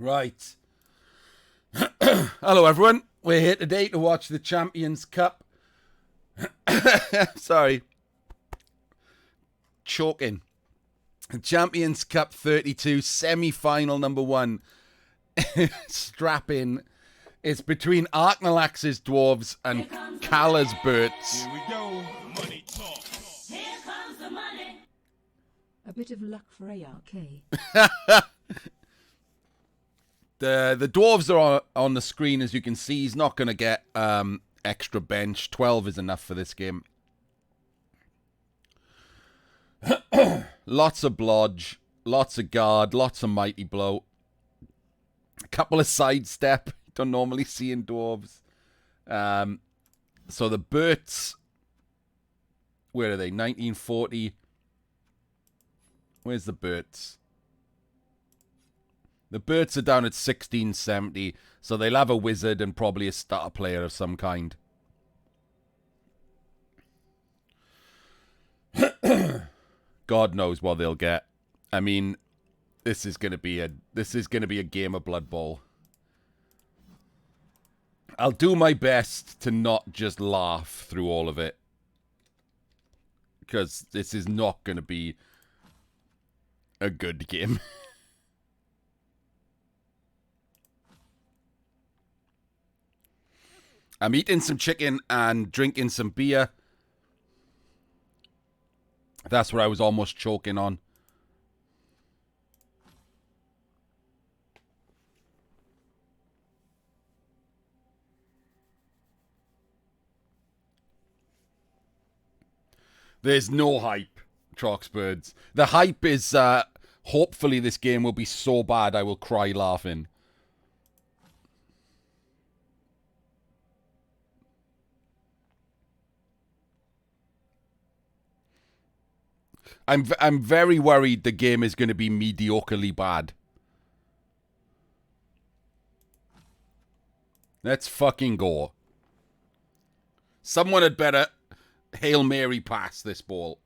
Right. Hello, everyone. We're here today to watch the Champions Cup. Sorry. Choking. Champions Cup 32, semi-final number 1. Strap in. It's between Arknalax's Dwarfs and Calle's Birds. Here we go. Money talk. Here comes the money. A bit of luck for ARK. The Dwarves are on the screen, as you can see. He's not going to get extra bench. 12 is enough for this game. Lots of blodge, lots of guard, lots of mighty blow. A couple of sidestep. Don't normally see in Dwarves. So the Berts, where are they? 1940. Where's the Berts? The Berts are down at 1670, so they'll have a wizard and probably a starter player of some kind. God knows what they'll get. I mean, this is gonna be a game of Blood Bowl. I'll do my best to not just laugh through all of it, because this is not gonna be a good game. I'm eating some chicken and drinking some beer. That's what I was almost choking on. There's no hype, Troxbirds. The hype is, hopefully this game will be so bad I will cry laughing. I'm very worried the game is going to be mediocrely bad. Let's fucking go. Someone had better Hail Mary pass this ball.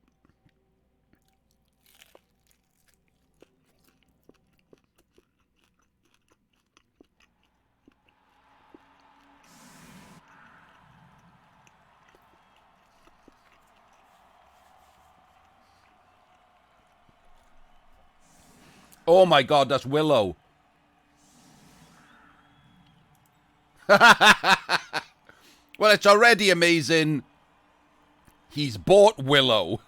Oh my god, that's Willow. Well, it's already amazing. He's bought Willow.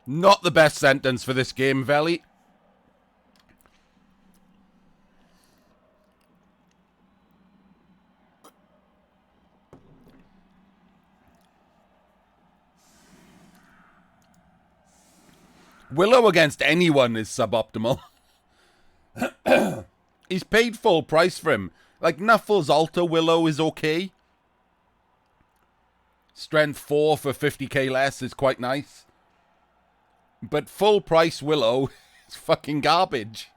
Not the best sentence for this game, Veli. Willow against anyone is suboptimal. He's paid full price for him. Like, Nuffle's Altar Willow is okay. Strength 4 for 50k less is quite nice. But full price Willow is fucking garbage.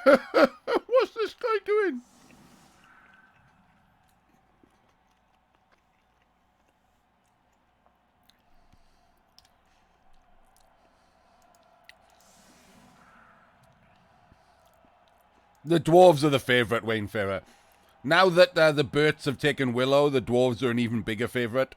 What's this guy doing? The Dwarves are the favourite, Wayne Ferrer. Now that the Berts have taken Willow, the Dwarves are an even bigger favourite.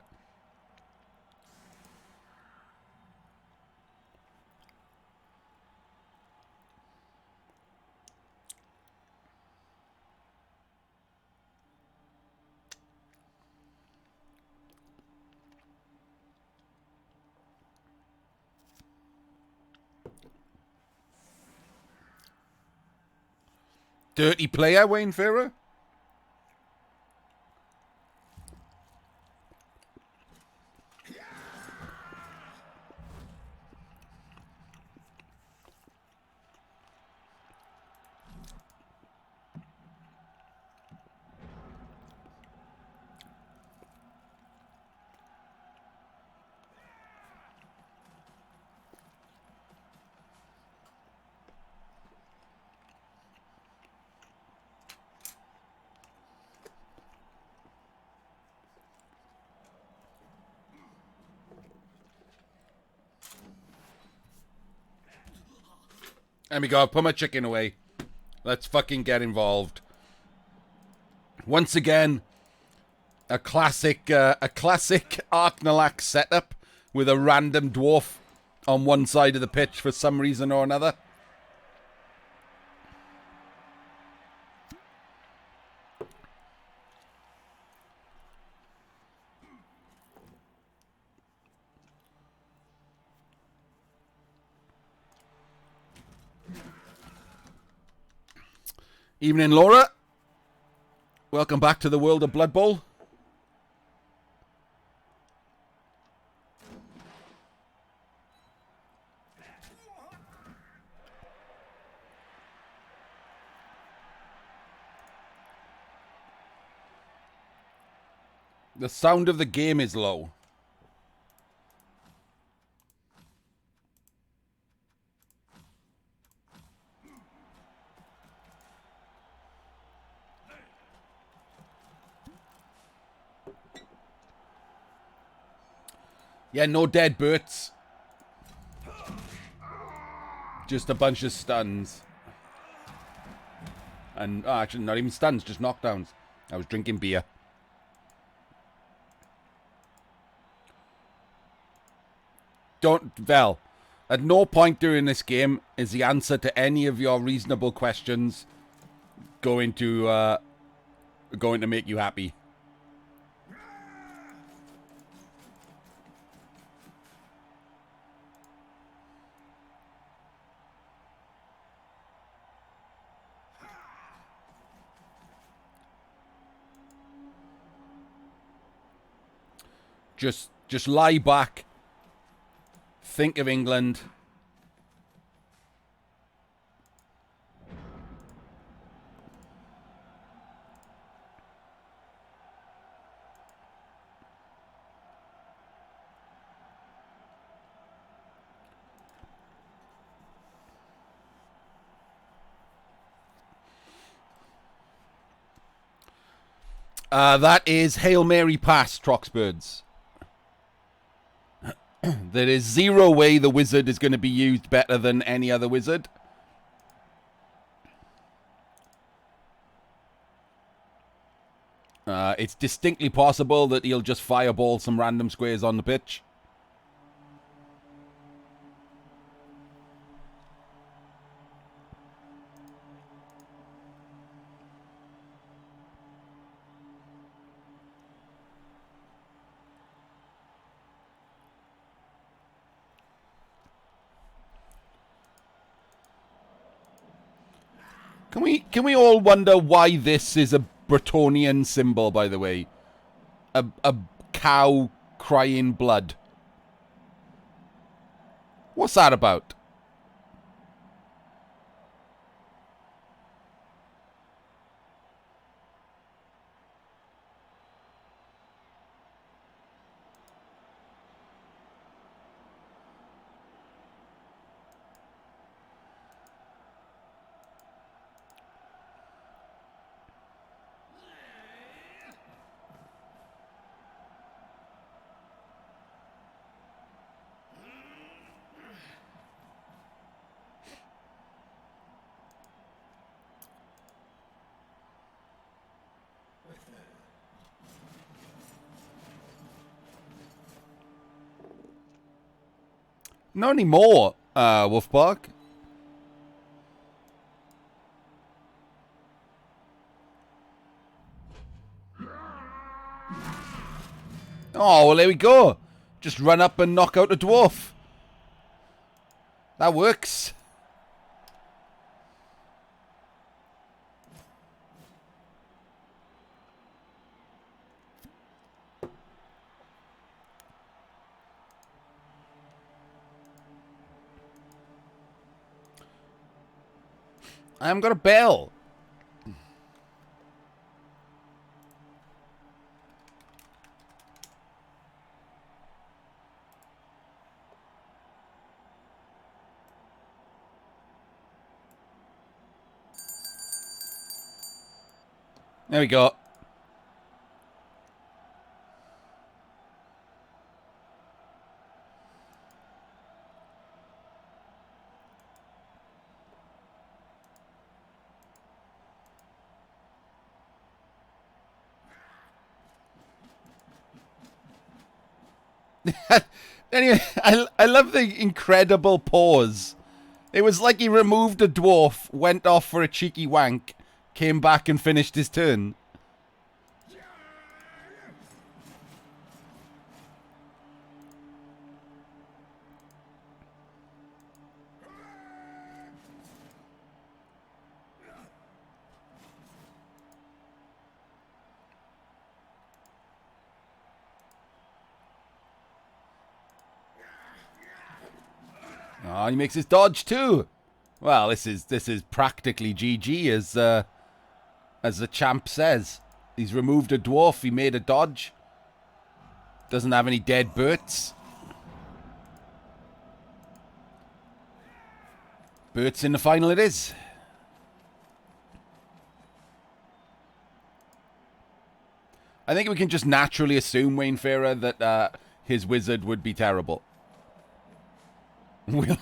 Dirty player, Wayne Farrer. There we go. I've put my chicken away. Let's fucking get involved. Once again, a classic Arknalax setup with a random dwarf on one side of the pitch for some reason or another. Evening, Laura. Welcome back to the world of Blood Bowl. The sound of the game is low. Yeah, no dead birds. Just a bunch of stuns. And, actually, not even stuns, just knockdowns. I was drinking beer. Vel, at no point during this game is the answer to any of your reasonable questions going to make you happy. Just lie back. Think of England. That is Hail Mary pass, Troxbirds. There is zero way the wizard is going to be used better than any other wizard. It's distinctly possible that he'll just fireball some random squares on the pitch. Can we all wonder why this is a Bretonnian symbol, by the way? A cow crying blood. What's that about? Not anymore, Wolfbark. Oh, well, there we go. Just run up and knock out a dwarf. That works. I haven't got a bell. There we go. Anyway, I love the incredible pause. It was like he removed a dwarf, went off for a cheeky wank, came back and finished his turn. Oh, he makes his dodge too. Well, this is practically GG as the champ says. He's removed a dwarf. He made a dodge. Doesn't have any dead birds. Birds in the final it is. I think we can just naturally assume, Wayne Farrer, that his wizard would be terrible.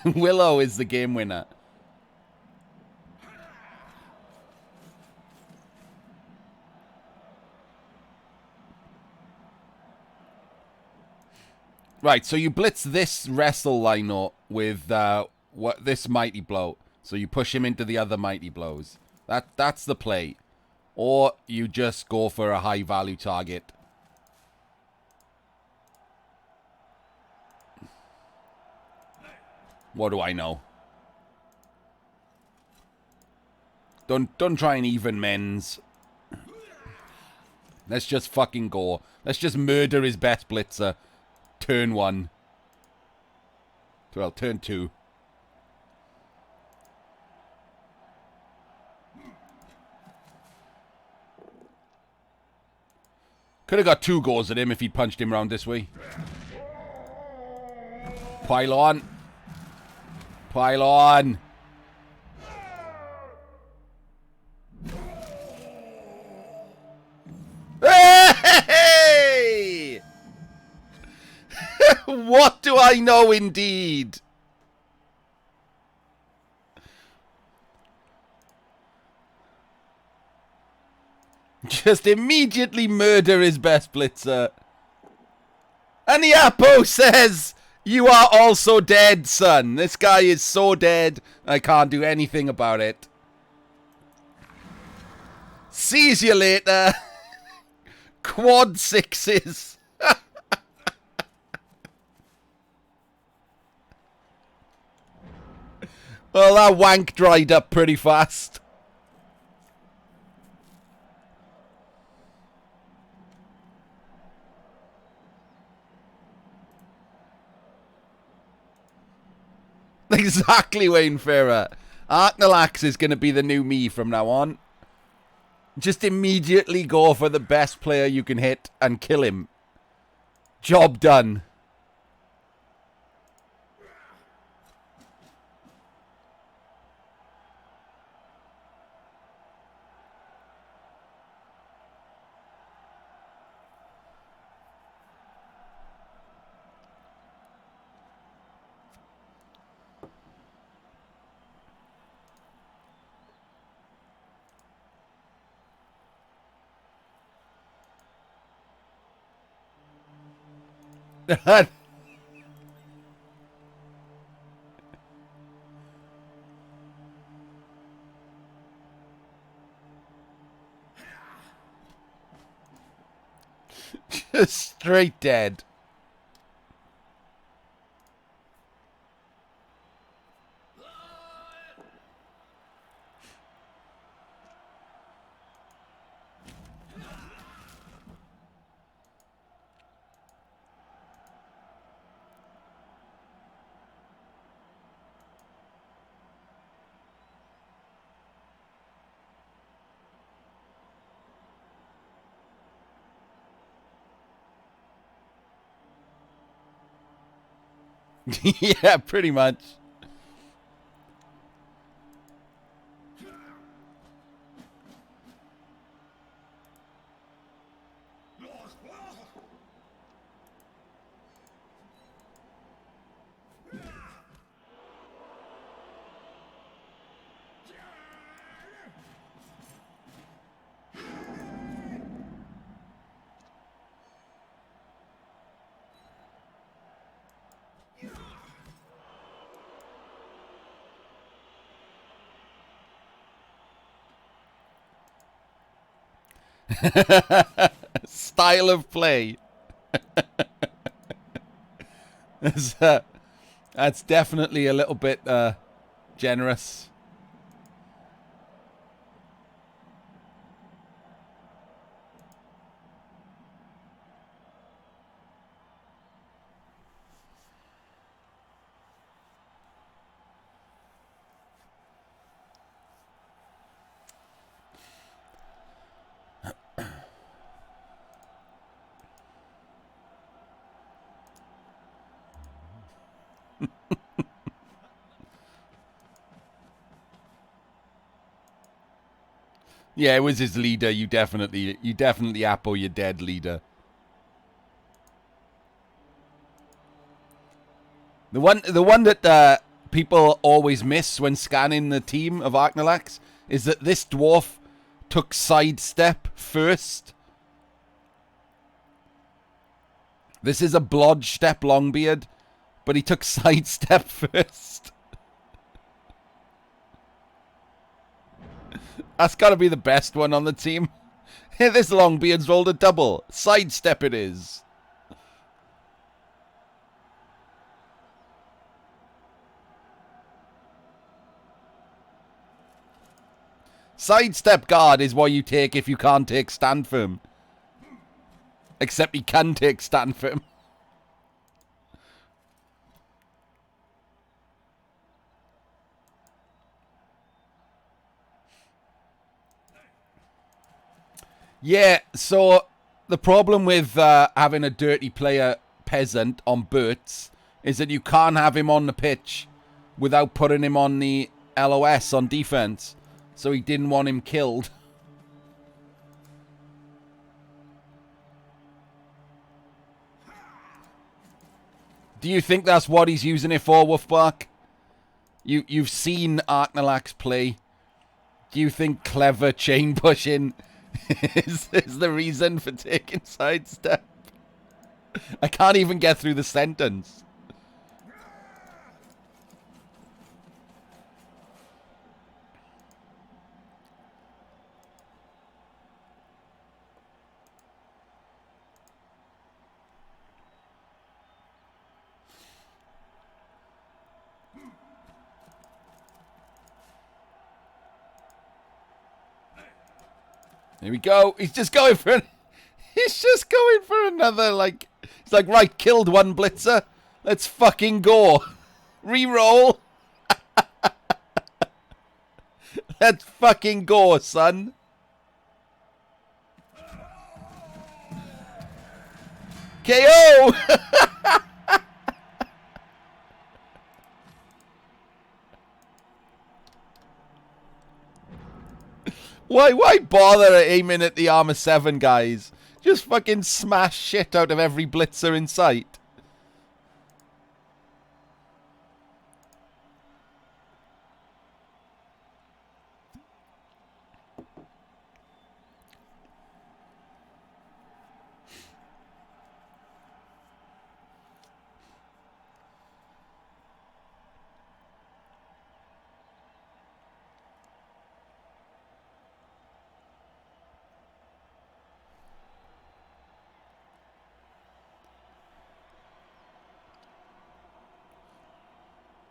Willow is the game winner. Right, so you blitz this wrestle Lino with this mighty blow. So you push him into the other mighty blows. That's the play. Or you just go for a high value target. What do I know? Don't try and even men's. Let's just fucking go. Let's just murder his best blitzer. Turn 1. Well, turn 2. Could have got 2 goals at him if he'd punched him round this way. Pile on. Pile on. Hey! What do I know indeed? Just immediately murder his best blitzer. And the Apo says, "You are also dead, son. This guy is so dead, I can't do anything about it. Sees you later." Quad 6s. Well, that wank dried up pretty fast. Exactly, Wayne Farrer. Arknalax is going to be the new me from now on. Just immediately go for the best player you can hit and kill him. Job done. Just straight dead. Yeah, pretty much. Style of play. That's definitely a little bit generous. Yeah, it was his leader. You definitely apple your dead leader. The one that people always miss when scanning the team of Arknalax is that this dwarf took sidestep first. This is a blodge step Longbeard, but he took sidestep first. That's got to be the best one on the team. Hey, this Longbeard's rolled a double. Sidestep it is. Sidestep guard is what you take if you can't take stand firm. Except he can take stand firm. Yeah, so the problem with having a dirty player peasant on Bert's is that you can't have him on the pitch without putting him on the LOS on defense. So he didn't want him killed. Do you think that's what he's using it for, Wolfbark? You've seen Arknalax play. Do you think clever chain pushing is the reason for taking sidestep? I can't even get through the sentence. Here we go. He's just going for he's just going for another, like, it's like, right, killed one blitzer. Let's fucking go. Reroll. Let's fucking go, son. KO. Why bother aiming at the armor 7 guys? Just fucking smash shit out of every blitzer in sight.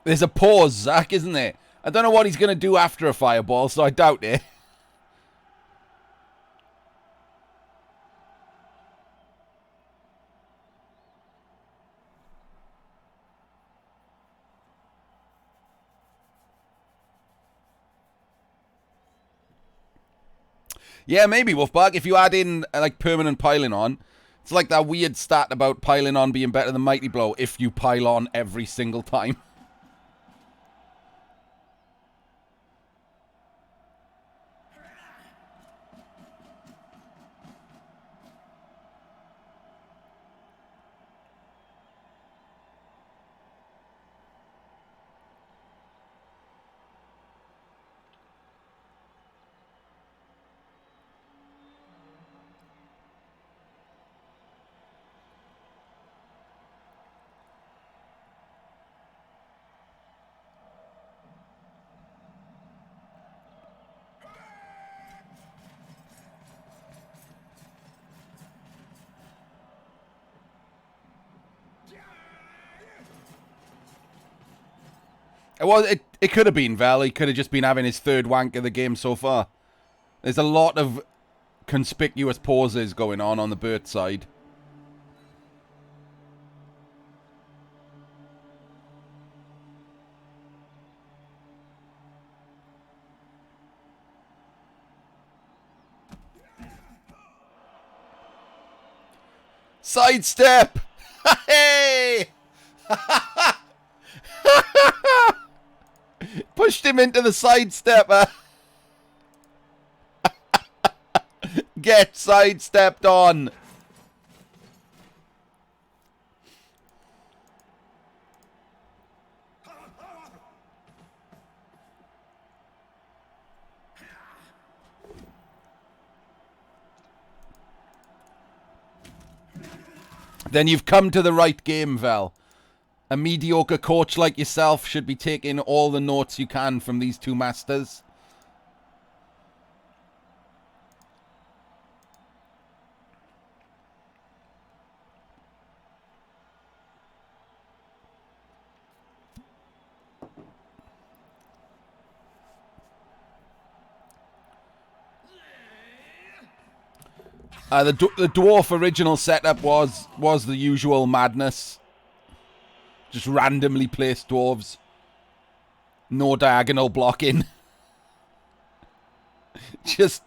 There's a pause, Zach, isn't there? I don't know what he's going to do after a fireball, so I doubt it. Yeah, maybe, Wolfbark. If you add in, like, permanent piling on, It's like that weird stat about piling on being better than Mighty Blow if you pile on every single time. It could have been Val. He could have just been having his third wank of the game so far. There's a lot of conspicuous pauses going on the Burt side. Sidestep! Hey! Pushed him into the sidestepper. Get sidestepped on. Then you've come to the right game, Val. A mediocre coach like yourself should be taking all the notes you can from these two masters. The dwarf original setup was the usual madness. Just randomly placed dwarves. No diagonal blocking. just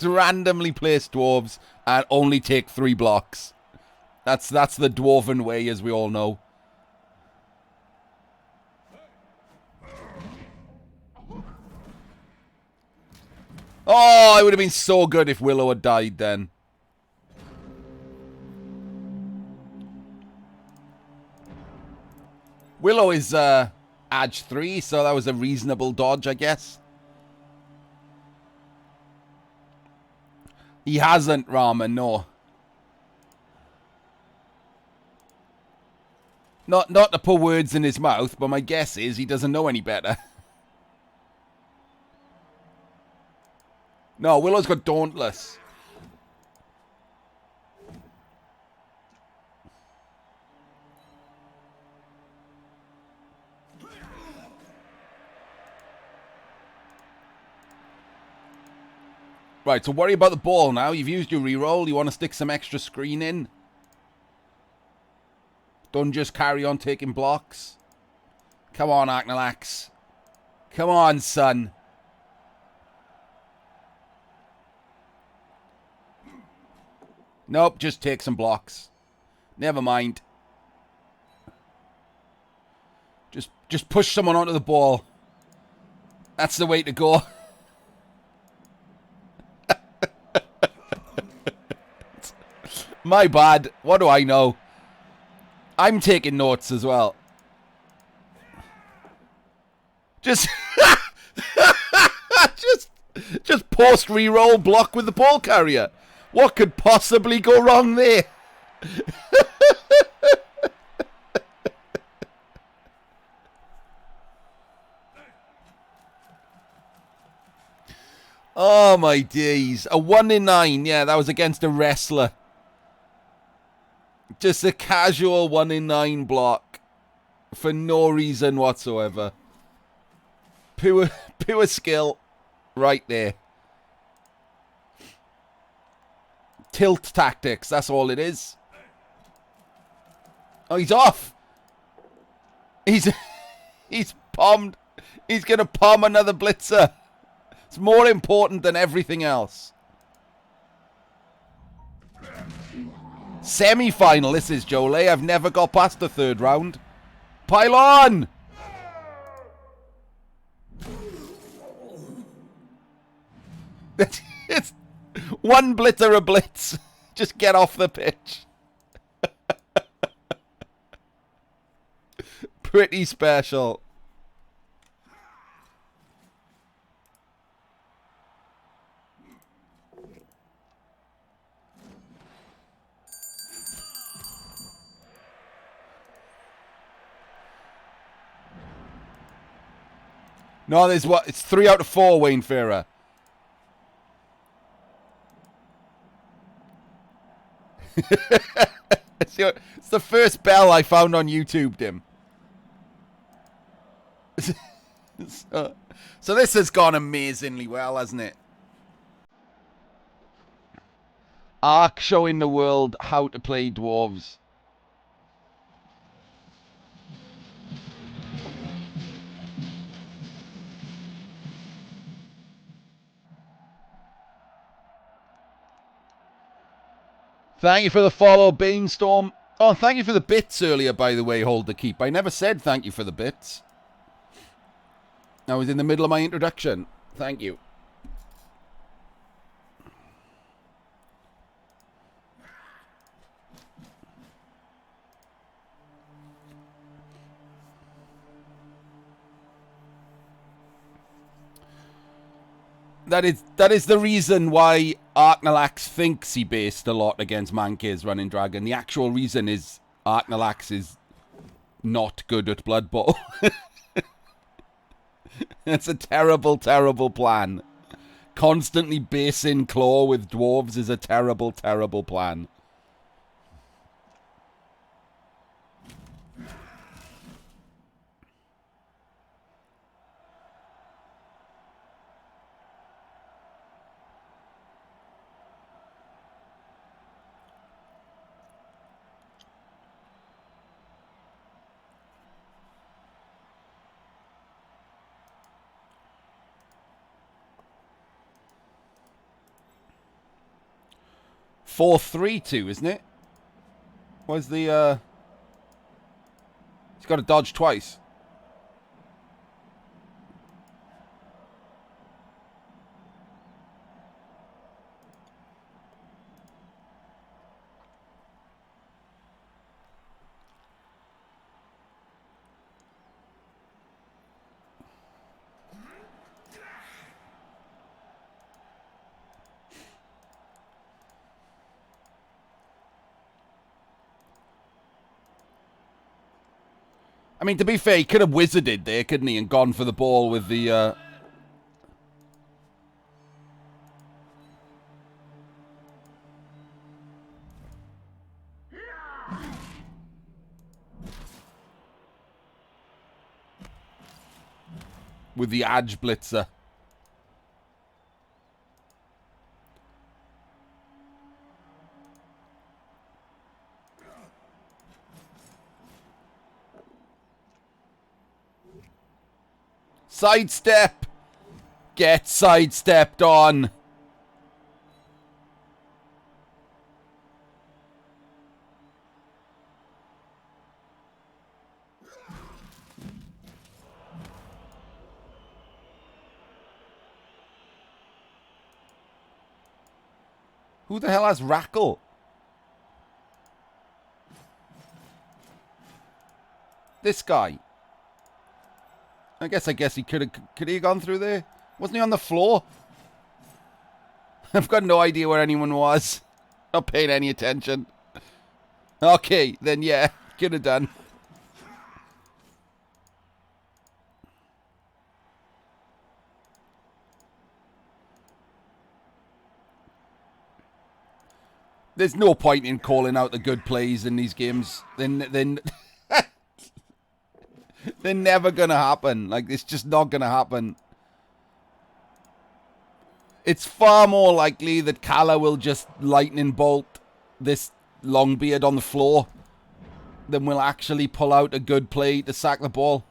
randomly placed dwarves and only take 3 blocks. That's the dwarven way, as we all know. Oh, it would have been so good if Willow had died then. Willow is Edge 3, so that was a reasonable dodge, I guess. He hasn't, Ramen, no. Not to put words in his mouth, but my guess is he doesn't know any better. No, Willow's got Dauntless. Right, so worry about the ball now. You've used your reroll. You want to stick some extra screen in. Don't just carry on taking blocks. Come on, Arknalax. Come on, son. Nope, just take some blocks. Never mind. Just push someone onto the ball. That's the way to go. My bad. What do I know? I'm taking notes as well. Just just post reroll block with the ball carrier. What could possibly go wrong there? Oh my days. A 1 in 9. Yeah, that was against a wrestler. Just a casual 1 in 9 block. For no reason whatsoever. Pure skill. Right there. Tilt tactics. That's all it is. Oh, he's off. He's palmed. He's going to palm another blitzer. It's more important than everything else. Semi-final, this is, Jolie. I've never got past the third round. Pile on! It's one blitter a blitz. Just get off the pitch. Pretty special. No, there's what? It's 3 out of 4, Wayne Farrer. It's the first bell I found on YouTube, Dim. So this has gone amazingly well, hasn't it? Ark showing the world how to play dwarves. Thank you for the follow, Beanstorm. Oh, thank you for the bits earlier, by the way, Hold the Keep. I never said thank you for the bits. I was in the middle of my introduction. Thank you. That is the reason why Arknalax thinks he based a lot against Mankay's Running Dragon. The actual reason is Arknalax is not good at Blood Bowl. It's a terrible, terrible plan. Constantly basing Claw with dwarves is a terrible, terrible plan. Four, 3-2, isn't it? Where's the, he's got to dodge twice. I mean, to be fair, he could have wizarded there, couldn't he? And gone for the ball with the, with the Edge Blitzer. Sidestep! Get sidestepped on! Who the hell has Rackle? This guy. I guess he could he have gone through there? Wasn't he on the floor? I've got no idea where anyone was. Not paying any attention. Okay, then yeah, could have done. There's no point in calling out the good plays in these games. Then they're never going to happen. Like, it's just not going to happen. It's far more likely that Calle will just lightning bolt this Longbeard on the floor than will actually pull out a good play to sack the ball.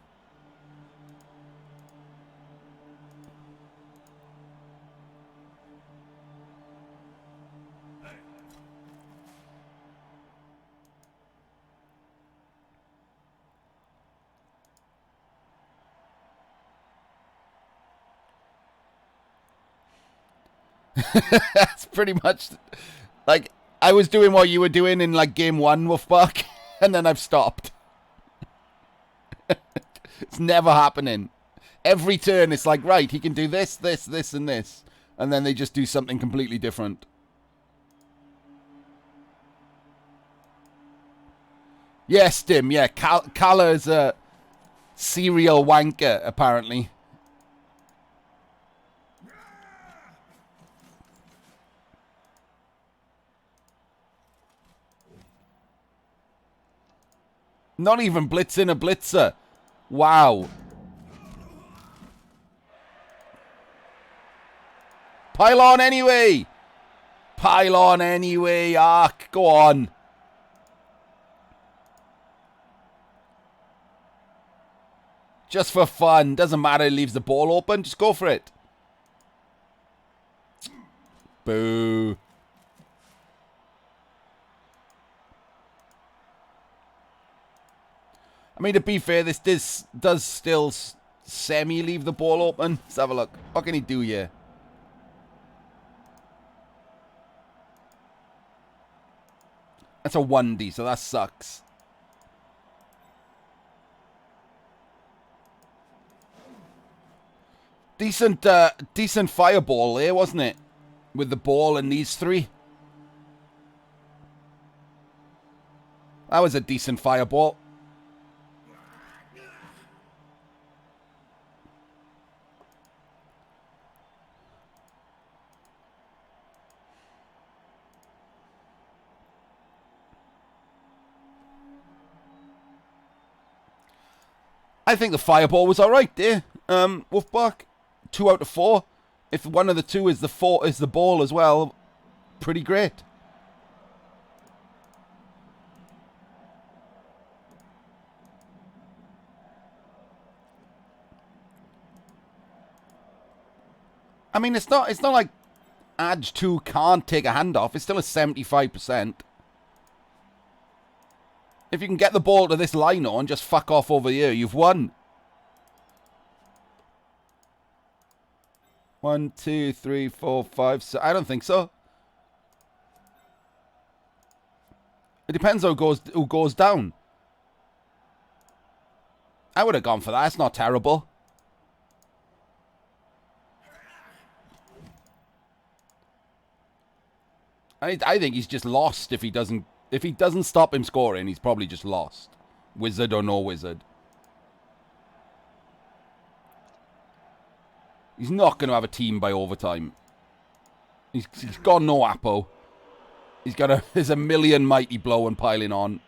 That's pretty much... Like, I was doing what you were doing in, like, game 1, Wolfbark, and then I've stopped. It's never happening. Every turn, it's like, right, he can do this, this, this, and this. And then they just do something completely different. Yes, Dim, yeah. Calle is a serial wanker, apparently. Not even blitzing a blitzer. Wow. Pile on anyway. Pile on anyway, Ark. Go on. Just for fun. Doesn't matter. It leaves the ball open. Just go for it. Boo. I mean, to be fair, this does still semi-leave the ball open. Let's have a look. What can he do here? That's a 1D, so that sucks. Decent fireball there, wasn't it? With the ball and these three. That was a decent fireball. I think the fireball was alright there, Wolfbark. 2 out of 4. If one of the two is the ball as well, pretty great. I mean, it's not like Edge 2 can't take a hand off. It's still a 75%. If you can get the ball to this lino and just fuck off over here, you've won. 1, 2, 3, 4, 5, 6. I don't think so. It depends who goes down. I would have gone for that. It's not terrible. I think he's just lost if he doesn't stop him scoring. He's probably just lost, wizard or no wizard. He's not going to have a team by overtime. He's got no Apo. There's a million mighty blow and piling on.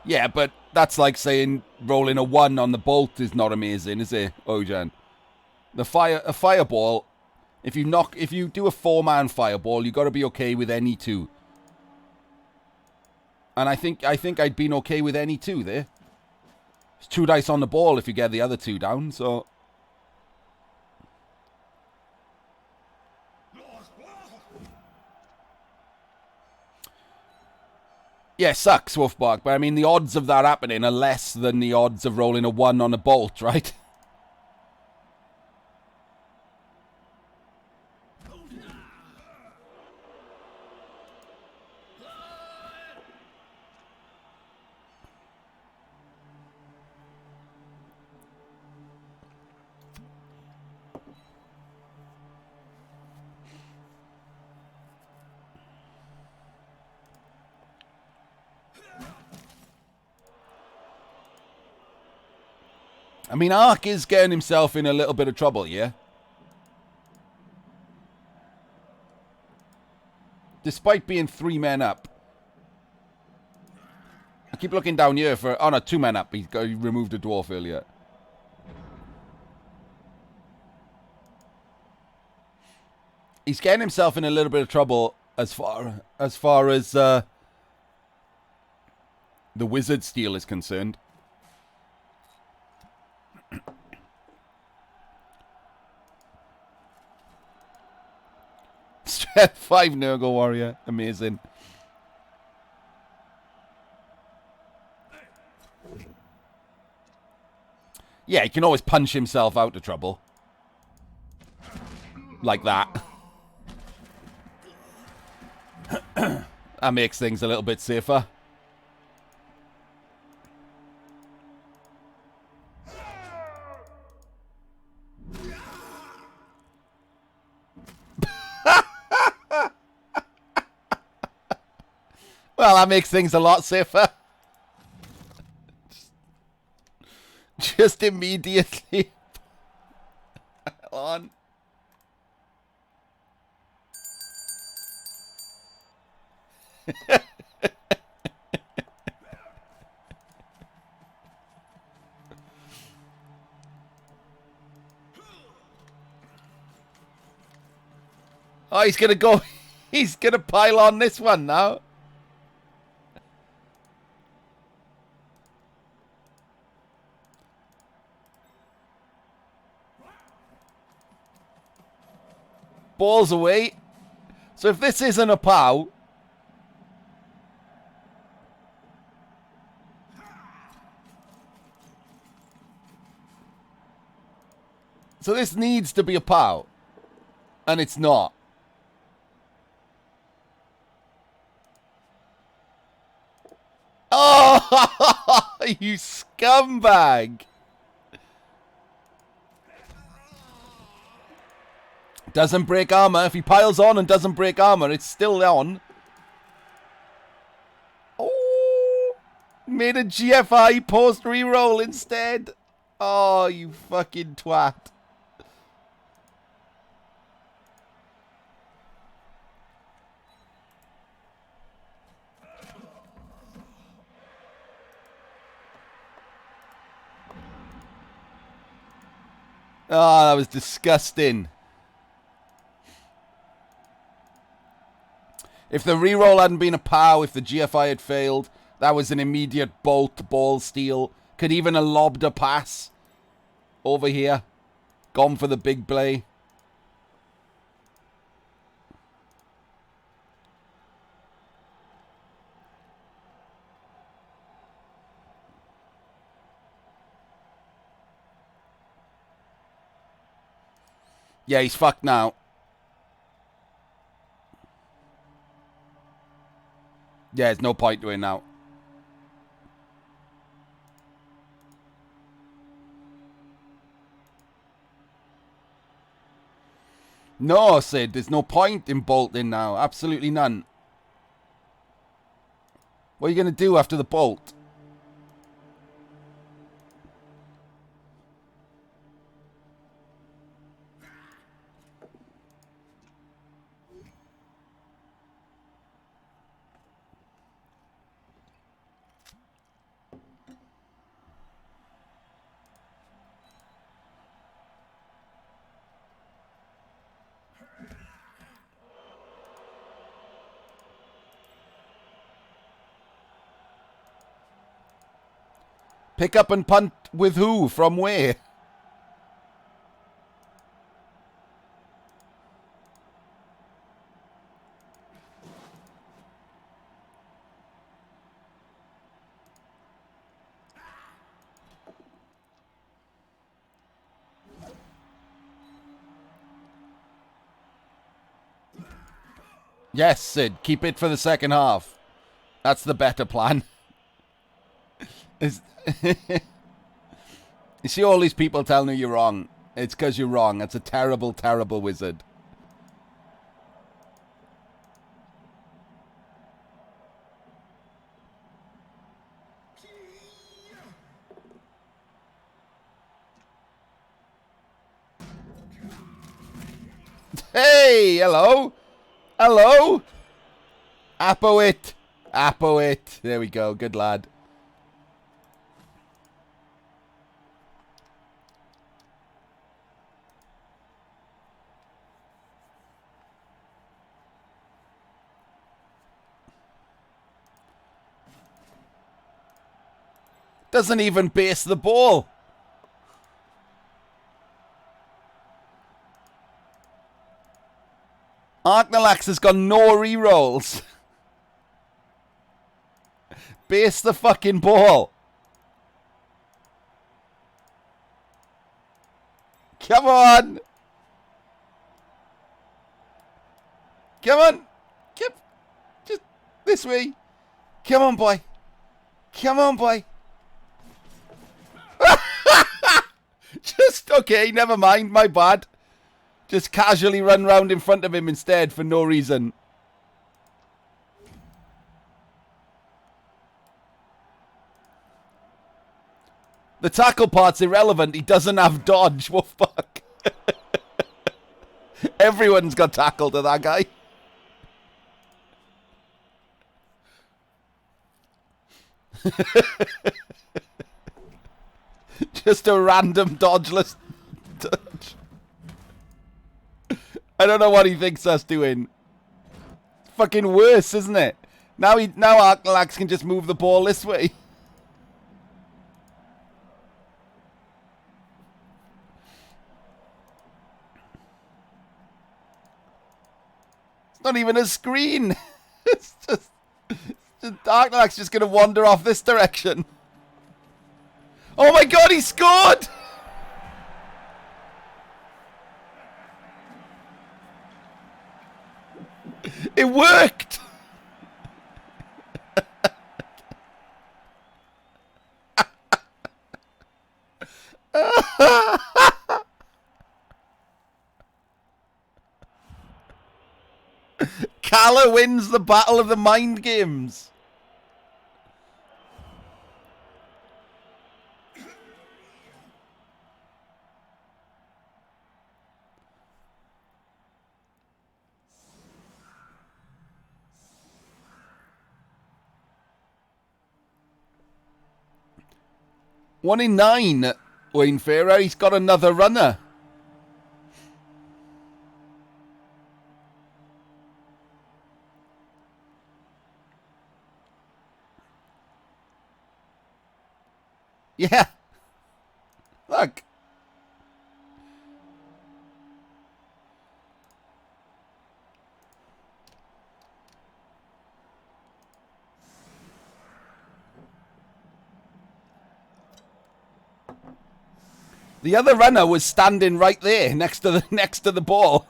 Yeah, but that's like saying rolling a 1 on the bolt is not amazing, is it, Ojan? A fireball, if you do a 4-man fireball, you got to be okay with any 2. And I think I'd been okay with any 2 there. It's 2 dice on the ball if you get the other 2 down, so... Yeah, sucks, Wolfbark, but I mean, the odds of that happening are less than the odds of rolling a 1 on a bolt, right? I mean, Ark is getting himself in a little bit of trouble, yeah? Despite being 3 men up. I keep looking down here for... Oh, no, 2 men up. He removed a dwarf earlier. He's getting himself in a little bit of trouble as far as the wizard steal is concerned. Strength 5 Nurgle Warrior. Amazing. Yeah, he can always punch himself out of trouble. Like that. That makes things a little bit safer. Well, that makes things a lot safer. Just immediately. On. Oh, he's gonna go. He's gonna pile on this one now. Balls away. So if this isn't a POW, so this needs to be a POW, and it's not. Oh, you scumbag! Doesn't break armor. If he piles on and doesn't break armor, it's still on. Oh, made a GFI post reroll instead. Oh, you fucking twat. Oh, that was disgusting. If the reroll hadn't been a POW, if the GFI had failed, that was an immediate bolt, ball steal. Could even have lobbed a pass over here. Gone for the big play. Yeah, he's fucked now. Yeah, there's no point doing now. No, Sid, there's no point in bolting now. Absolutely none. What are you going to do after the bolt? Pick up and punt with who? From where? Yes, Sid. Keep it for the second half. That's the better plan. You see all these people telling you you're wrong. It's because you're wrong. That's a terrible, terrible wizard. Hey, hello. Hello. Appo it. Appo it. There we go. Good lad. Doesn't even base the ball. Arknalax has got no rerolls. Base the fucking ball. Come on. Come on. Just this way. Come on, boy. Come on, boy. Just, okay, never mind. My bad. Just casually run round in front of him instead for no reason. The tackle part's irrelevant. He doesn't have dodge. What fuck? Everyone's got tackled to that guy. Just a random dodgeless touch. I don't know what he thinks us doing. It's fucking worse, isn't it? Now Arknalax can just move the ball this way. It's not even a screen. It's just Arknalax just going to wander off this direction. Oh my god, he scored! It worked! Calle wins the battle of the mind games. One in 9, Wayne Farrer. He's got another runner. Yeah. Look. The other runner was standing right there next to the ball.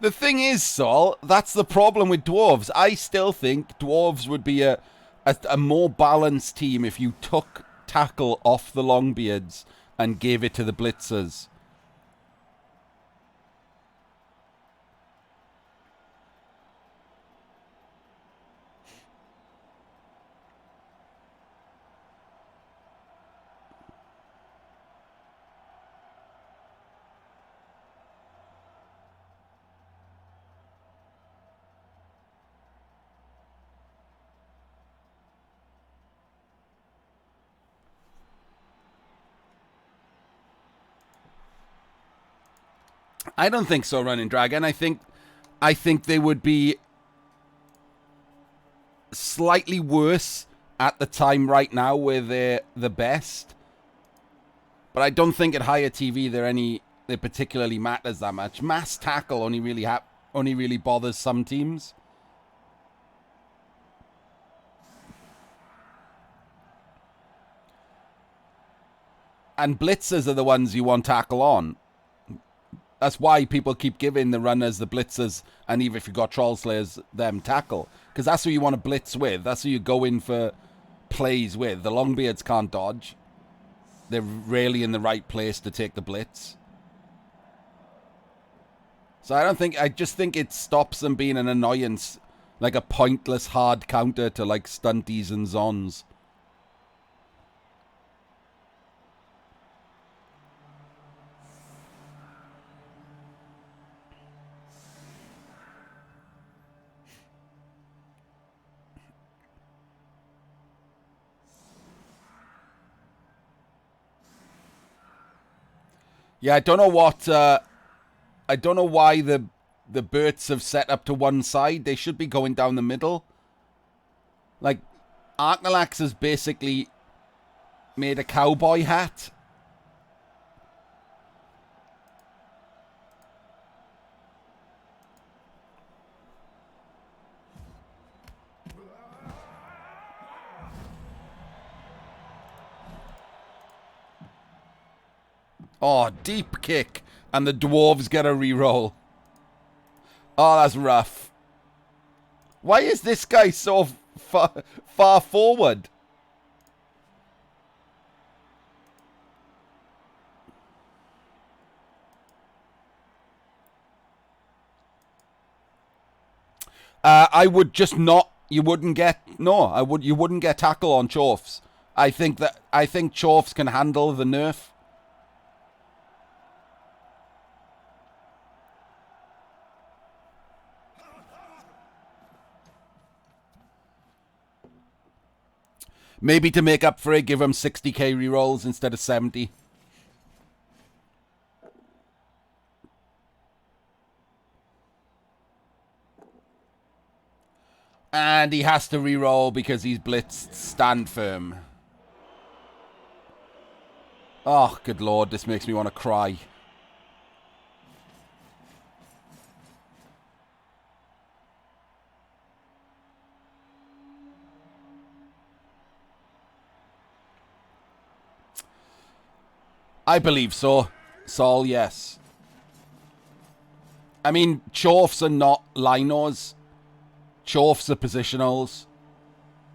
The thing is, Saul, that's the problem with Dwarves. I still think Dwarves would be a more balanced team if you took tackle off the Longbeards and gave it to the Blitzers. I don't think so, Running Dragon. I think they would be slightly worse at the time right now where they're the best. But I don't think at higher TV it particularly matters that much. Mass tackle only really bothers some teams. And blitzers are the ones you want tackle on. That's why people keep giving the runners, the blitzers, and even if you've got troll slayers, them tackle. Because that's who you want to blitz with. That's who you go in for plays with. The Longbeards can't dodge. They're rarely in the right place to take the blitz. So I just think it stops them being an annoyance. Like a pointless hard counter to like stunties and zons. Yeah, I don't know what. I don't know why the Berts have set up to one side. They should be going down the middle Like, Arknalax has basically made a cowboy hat. Oh, deep kick. And the dwarves get a reroll. Oh, that's rough. Why is this guy so far forward? I would just not. You wouldn't get You wouldn't get tackle on Dwarfs. I think Dwarfs can handle the nerf. Maybe to make up for it, give him 60k rerolls instead of 70. And he has to reroll because he's blitzed. Stand firm. Oh, good lord, this makes me want to cry. I believe so. Sol, yes. I mean, Dwarfs are not linos. Dwarfs are positionals.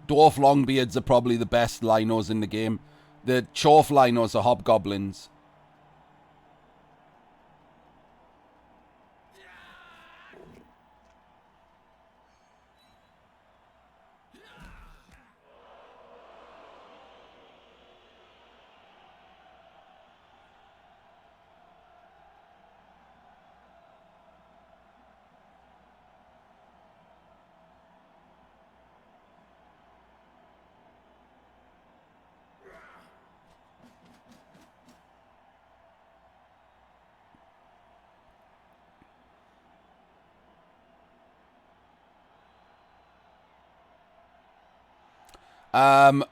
Dwarf Longbeards are probably the best linos in the game. The Dwarf linos are hobgoblins.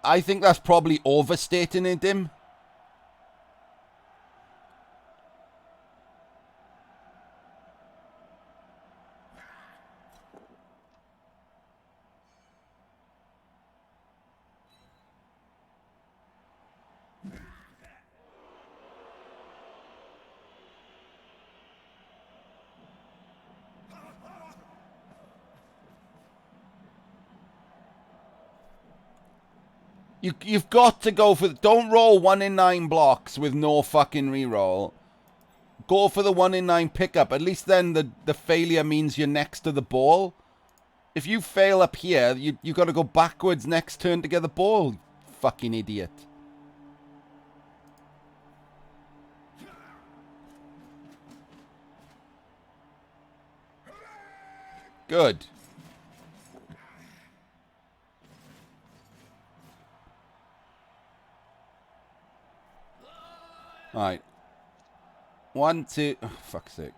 I think that's probably overstating it, Dim. You've got to go for... Don't roll 1 in 9 blocks with no fucking reroll. Go for the 1 in 9 pickup. At least then the failure means you're next to the ball. If you fail up here, you got to go backwards next turn to get the ball. Fucking idiot. Good. Alright. 1, 2... Oh, fuck's sake.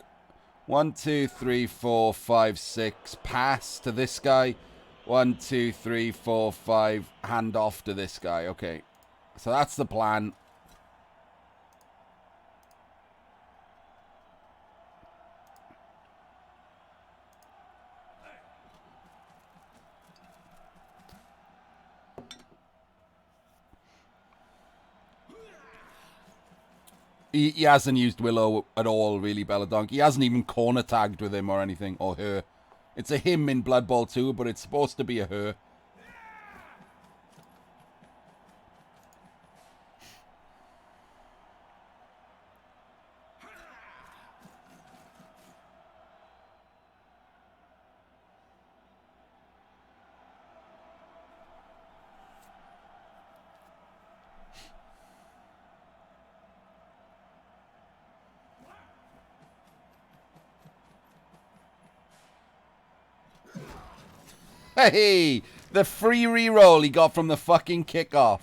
1, 2, 3, 4, 5, 6. Pass to this guy. 1, 2, 3, 4, 5. Hand off to this guy. Okay. So that's the plan. He hasn't used Willow at all, really, Belladonk. He hasn't even corner tagged with him or anything, or her. It's a him in Blood Bowl 2, but it's supposed to be a her. Hey, the free reroll he got from the fucking kickoff.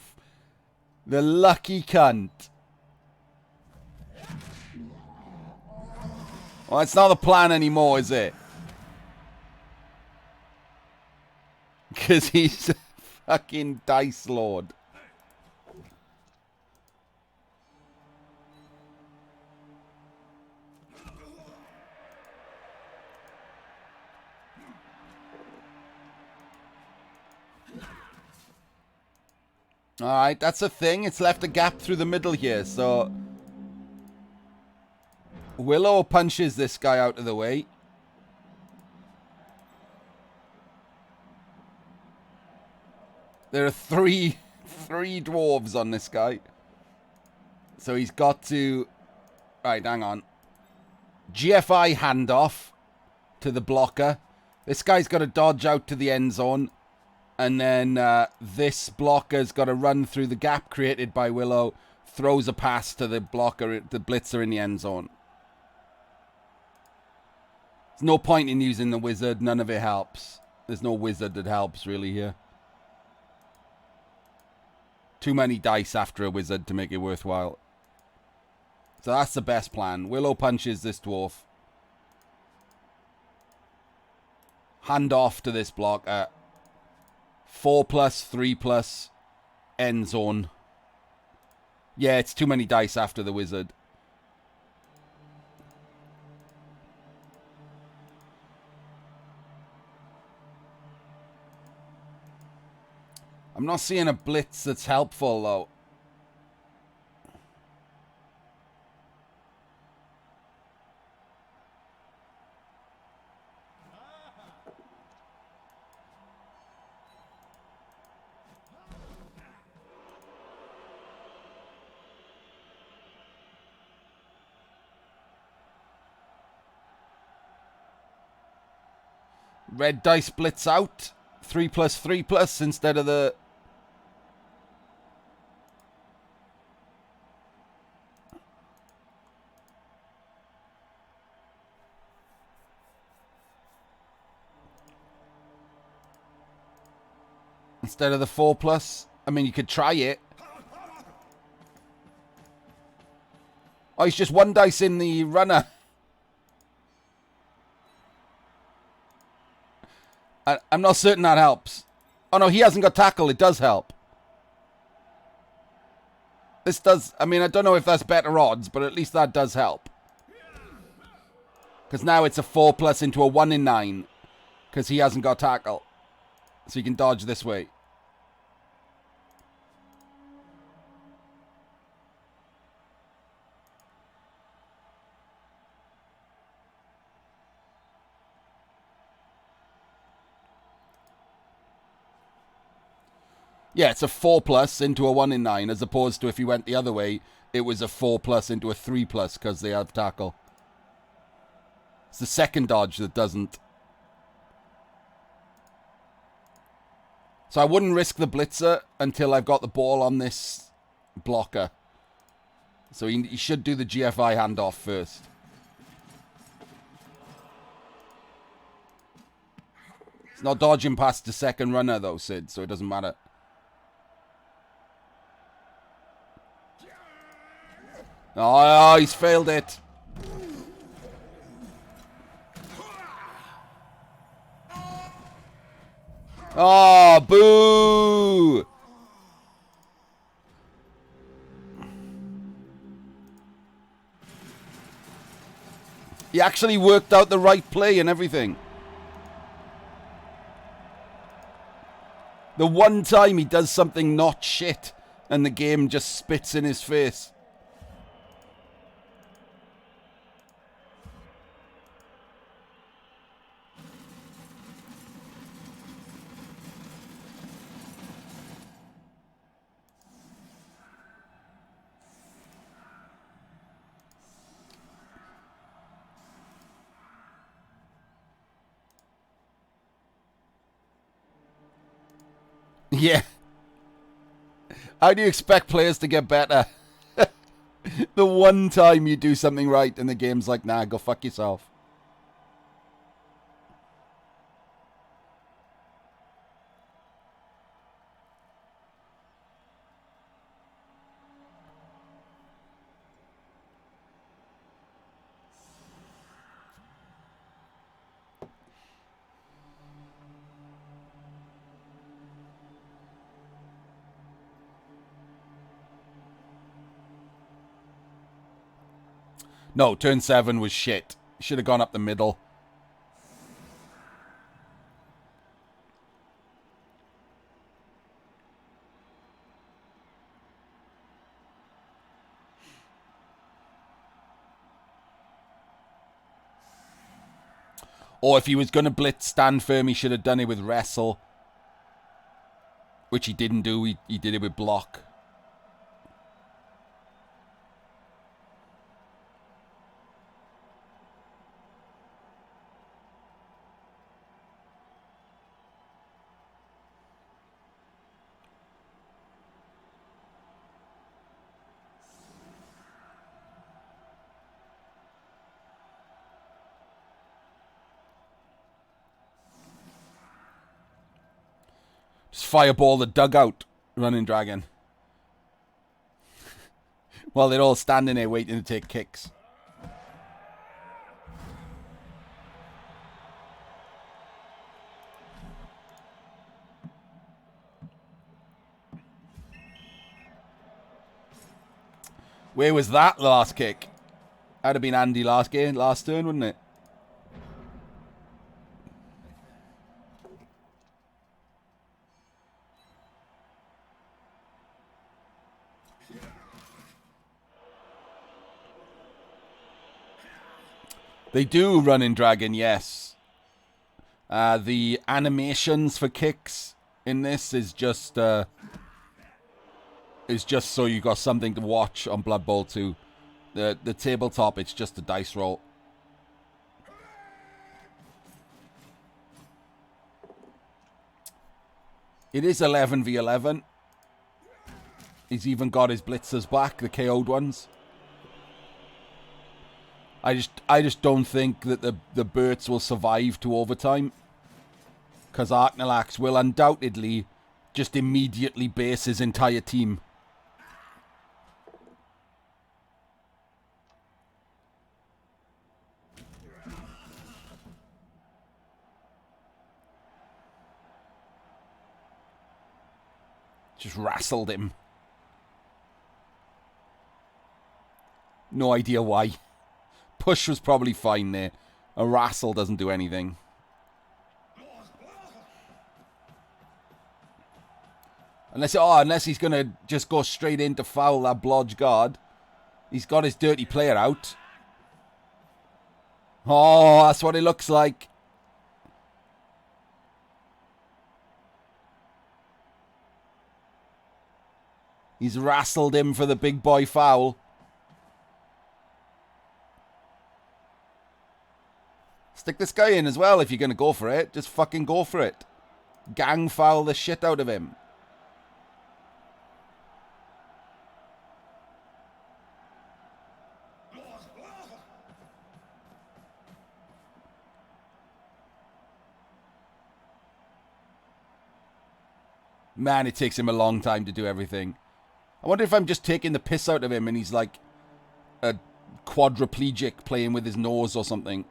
The lucky cunt. Well, it's not the plan anymore, is it? Because he's Fucking dice lord. Alright, that's a thing. It's left a gap through the middle here, so... Willow punches this guy out of the way. There are three dwarves on this guy. So he's got to... Right, hang on. GFI handoff to the blocker. This guy's got to dodge out to the end zone. And then this blocker's got to run through the gap created by Willow. Throws a pass to the blocker, the blitzer in the end zone. There's no point in using the wizard. None of it helps. There's no wizard that helps really here. Too many dice after a wizard to make it worthwhile. So that's the best plan. Willow punches this dwarf. Hand off to this blocker. 4+, 3+, end zone. Yeah, it's too many dice after the wizard. I'm not seeing a blitz that's helpful, though. Red dice blitz out. 3+, 3+ instead of the... Instead of the 4+. I mean, you could try it. Oh, he's just one dice in the runner. I'm not certain that helps. Oh, no, he hasn't got tackle. It does help. This does... I mean, I don't know if that's better odds, but at least that does help. Because now it's a 4+ into a 1 in 9. Because he hasn't got tackle. So you can dodge this way. Yeah, it's a 4+ into a 1 in 9, as opposed to if you went the other way, it was a 4+ into a 3+ because they have tackle. It's the second dodge that doesn't. So I wouldn't risk the blitzer until I've got the ball on this blocker. So he should do the GFI handoff first. It's not dodging past the second runner though, Sid, so it doesn't matter. Oh, he's failed it. Oh, boo! He actually worked out the right play and everything. The one time he does something not shit and the game just spits in his face. Yeah. How do you expect players to get better? The one time you do something right and the game's like, nah, go fuck yourself. No, turn 7 was shit. Should have gone up the middle. Or if he was going to blitz stand firm, he should have done it with wrestle. Which he didn't do. He did it with block. Just fireball the dugout, running dragon. While they're all standing there waiting to take kicks. Where was that last kick? That'd have been Andy last turn, wouldn't it? They do run in dragon, yes. The animations for kicks in this is just so you got something to watch on Blood Bowl 2. The tabletop, it's just a dice roll. It is 11v11. He's even got his blitzers back, the KO'd ones. I just don't think that the Berts will survive to overtime. Because Arknalax will undoubtedly just immediately base his entire team. Just wrestled him. No idea why. Push was probably fine there. A wrestle doesn't do anything. Unless he's going to just go straight in to foul that blodge guard. He's got his dirty player out. Oh, that's what it looks like. He's wrestled him for the big boy foul. Stick this guy in as well if you're going to go for it. Just fucking go for it. Gang foul the shit out of him. Man, it takes him a long time to do everything. I wonder if I'm just taking the piss out of him and he's like a quadriplegic playing with his nose or something.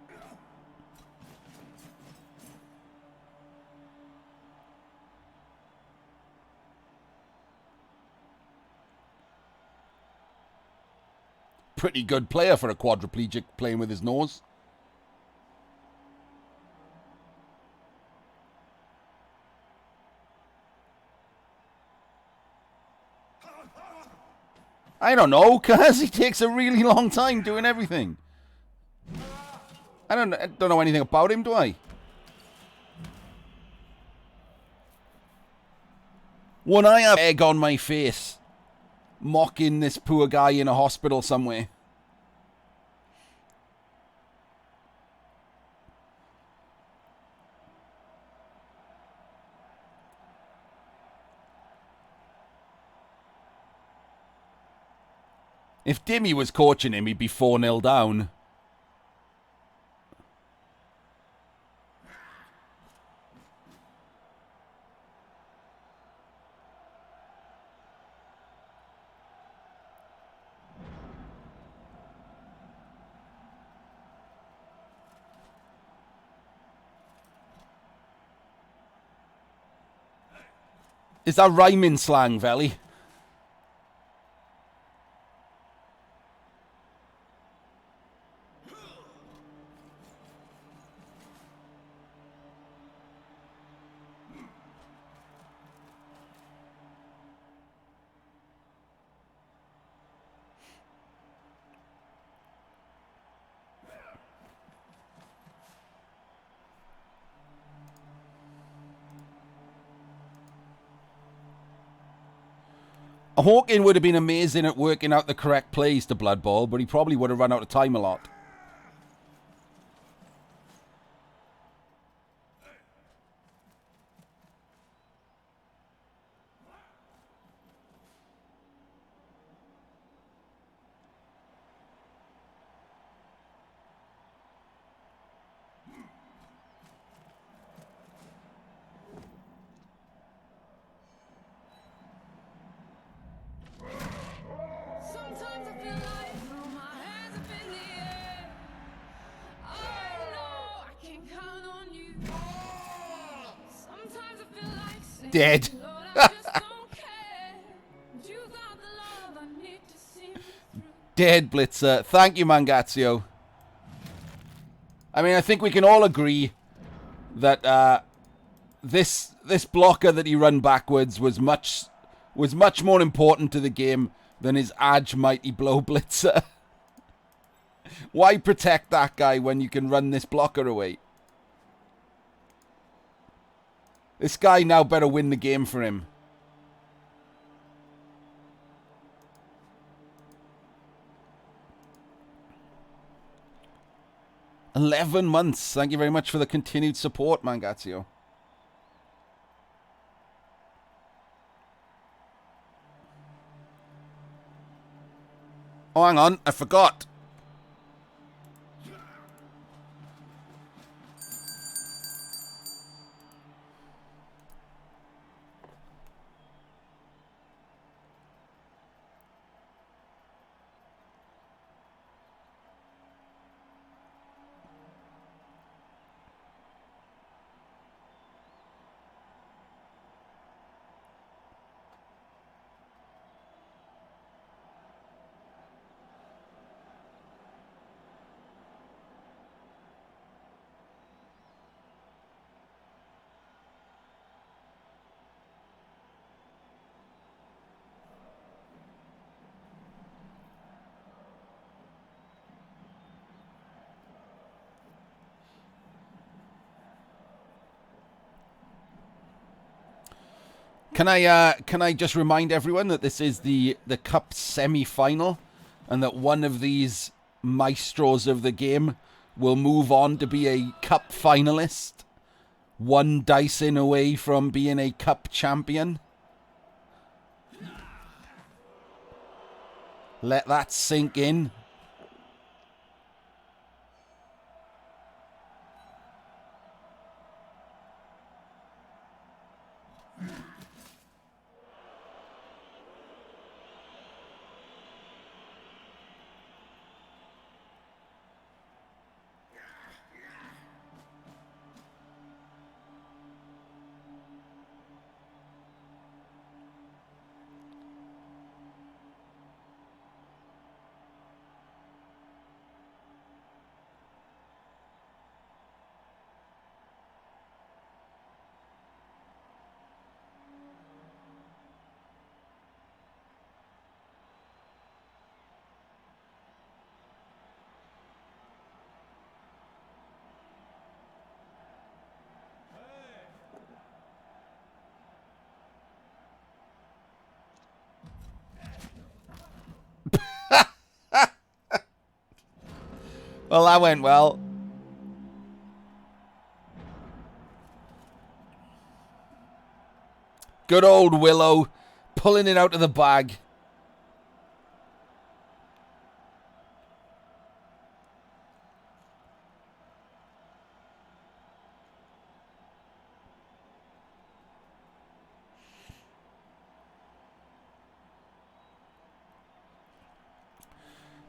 Pretty good player for a quadriplegic playing with his nose. I don't know, because he takes a really long time doing everything. I don't know anything about him, do I? When I have egg on my face, mocking this poor guy in a hospital somewhere. If Dimmy was coaching him, he'd be 4-0 down. Is that rhyming slang, Velly? Hawking would have been amazing at working out the correct plays to Blood Bowl, but he probably would have run out of time a lot. Sometimes I feel like throw my hands up in the air. Oh no, I can't count on you. Sometimes I feel like saying, Dead. Lord, I just don't care. You got the love I need to see me through. Dead, Blitzer. Thank you, Mangazio. I mean, I think we can all agree that this blocker that he run backwards was much more important to the game than his Edge Mighty Blow Blitzer. Why protect that guy when you can run this blocker away? This guy now better win the game for him. $11 months. Thank you very much for the continued support, Mangazio. Oh, hang on. I forgot. Can I just remind everyone that this is the Cup semi-final, and that one of these maestros of the game will move on to be a Cup finalist, one dicing away from being a Cup champion. Let that sink in. Well, that went well. Good old Willow pulling it out of the bag.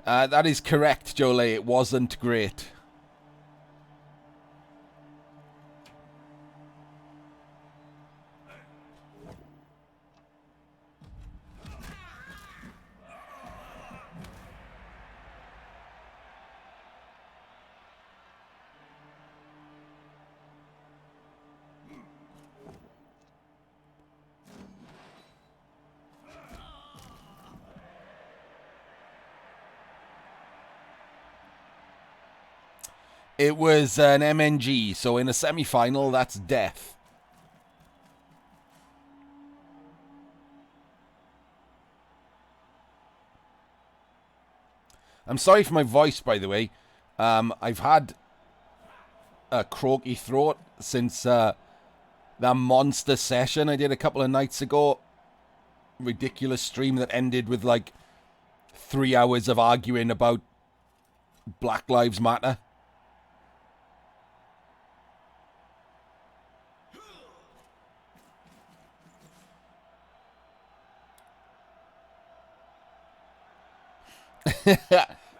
That is correct, Jolie. It wasn't great. It was an MNG, so in a semi-final, that's death. I'm sorry for my voice, by the way. I've had a croaky throat since that monster session I did a couple of nights ago. Ridiculous stream that ended with like 3 hours of arguing about Black Lives Matter.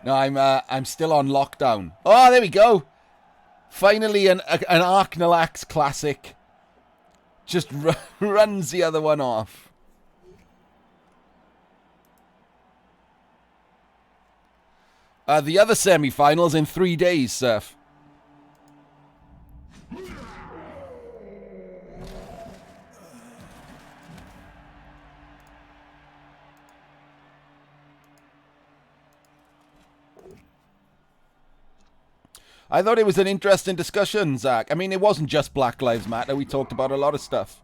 No, I'm still on lockdown. Oh, there we go. Finally, an Arknalax classic. Just runs the other one off. The other semi-finals in 3 days, Surf. I thought it was an interesting discussion, Zach. I mean, it wasn't just Black Lives Matter. We talked about a lot of stuff.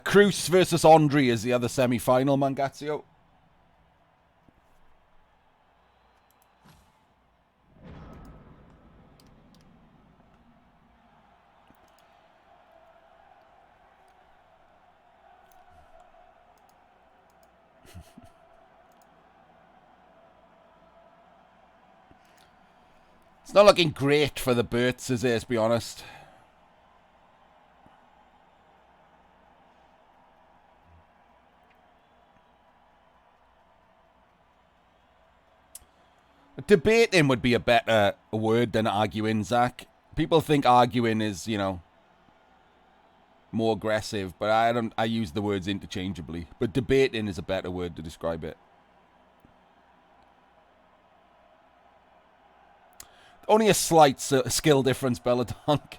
Cruz versus Andre is the other semi-final, Mangazio. It's not looking great for the Berts, is it, let's be honest. Debating would be a better word than arguing, Zach. People think arguing is, you know, more aggressive, but I use the words interchangeably. But debating is a better word to describe it. Only a slight skill difference, Belladonk.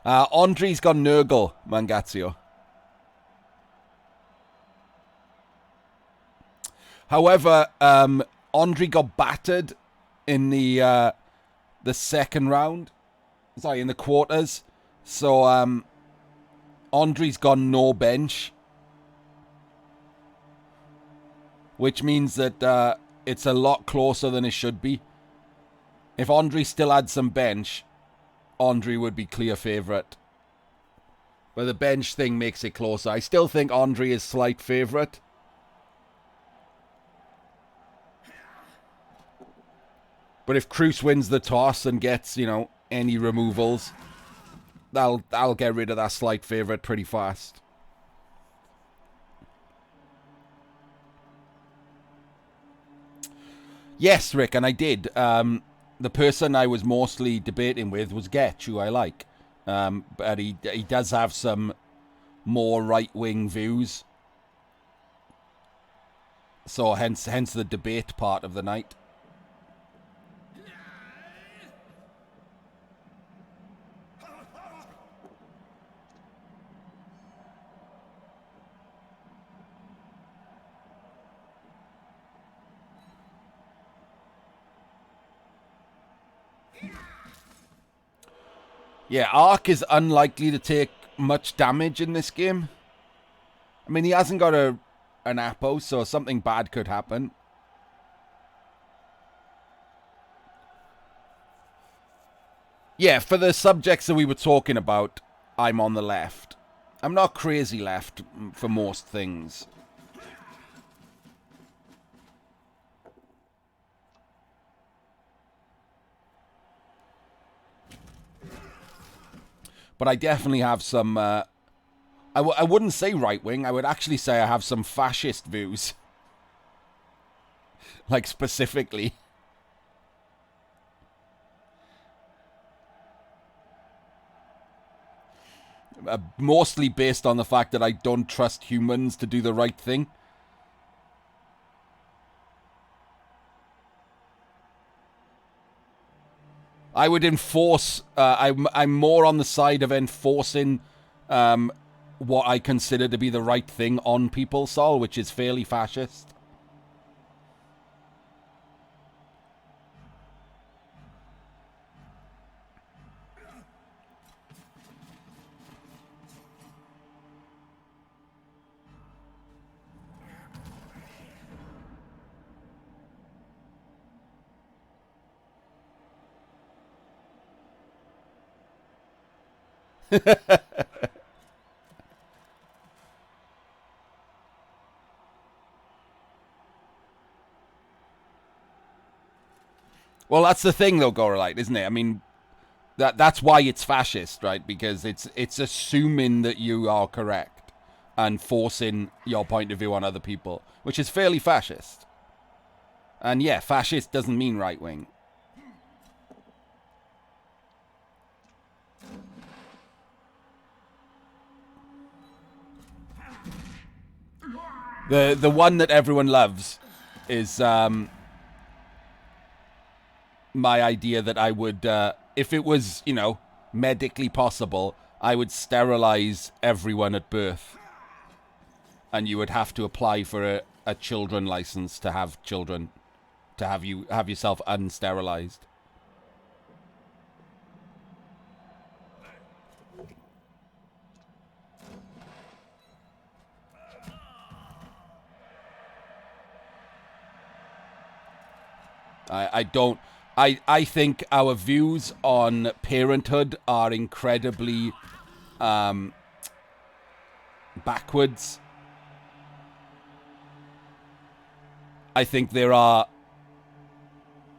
Andre's got Nurgle, Mangazio. However, Andre got battered in the second round. Sorry, in the quarters. So, Andre's got no bench. Which means that it's a lot closer than it should be. If Andre still had some bench, Andre would be clear favourite. But the bench thing makes it closer. I still think Andre is slight favourite. But if Cruz wins the toss and gets, you know, any removals, that'll get rid of that slight favourite pretty fast. Yes, Rick, and I did. The person I was mostly debating with was Getch, who I like. But he does have some more right-wing views. So hence the debate part of the night. Yeah, Ark is unlikely to take much damage in this game. I mean, he hasn't got an Apo, so something bad could happen. Yeah, for the subjects that we were talking about, I'm on the left. I'm not crazy left for most things. But I definitely have some, I wouldn't say right-wing, I would actually say I have some fascist views. Like, specifically. Mostly based on the fact that I don't trust humans to do the right thing. I would enforce, I'm more on the side of enforcing what I consider to be the right thing on people, Sol, which is fairly fascist. Well, that's the thing, though, Goralite, isn't it? I mean, that's why it's fascist, right? Because it's assuming that you are correct and forcing your point of view on other people, which is fairly fascist. And yeah, fascist doesn't mean right wing. The one that everyone loves is my idea that I would, if it was, you know, medically possible, I would sterilize everyone at birth. And you would have to apply for a children license to have children, to have yourself unsterilized. I think our views on parenthood are incredibly backwards. I think there are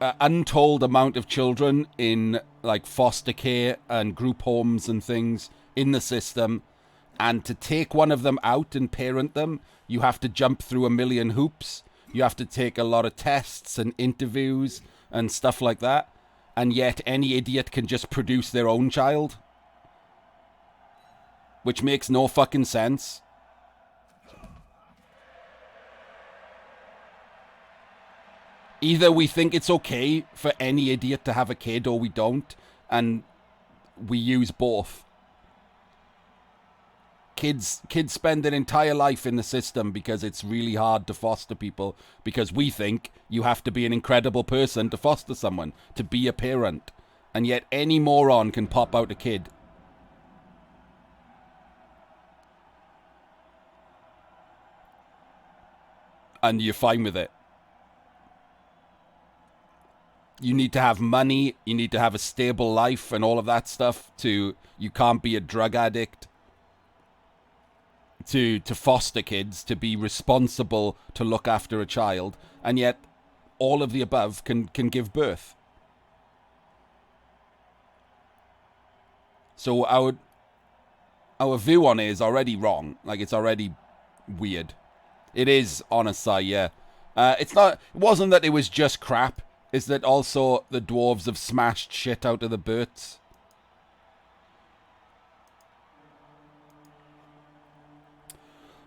an untold amount of children in like foster care and group homes and things in the system, and to take one of them out and parent them, you have to jump through a million hoops. You have to take a lot of tests and interviews and stuff like that. And yet any idiot can just produce their own child. Which makes no fucking sense. Either we think it's okay for any idiot to have a kid or we don't. And we use both. Kids spend their entire life in the system because it's really hard to foster people, because we think you have to be an incredible person to foster someone, to be a parent. And yet any moron can pop out a kid. And you're fine with it. You need to have money, you need to have a stable life and all of that stuff. You can't be a drug addict. To foster kids, to be responsible to look after a child, and yet all of the above can give birth. So our view on it is already wrong. Like, it's already weird. It is on a side, yeah. It wasn't that it was just crap. It's that also the dwarves have smashed shit out of the birds.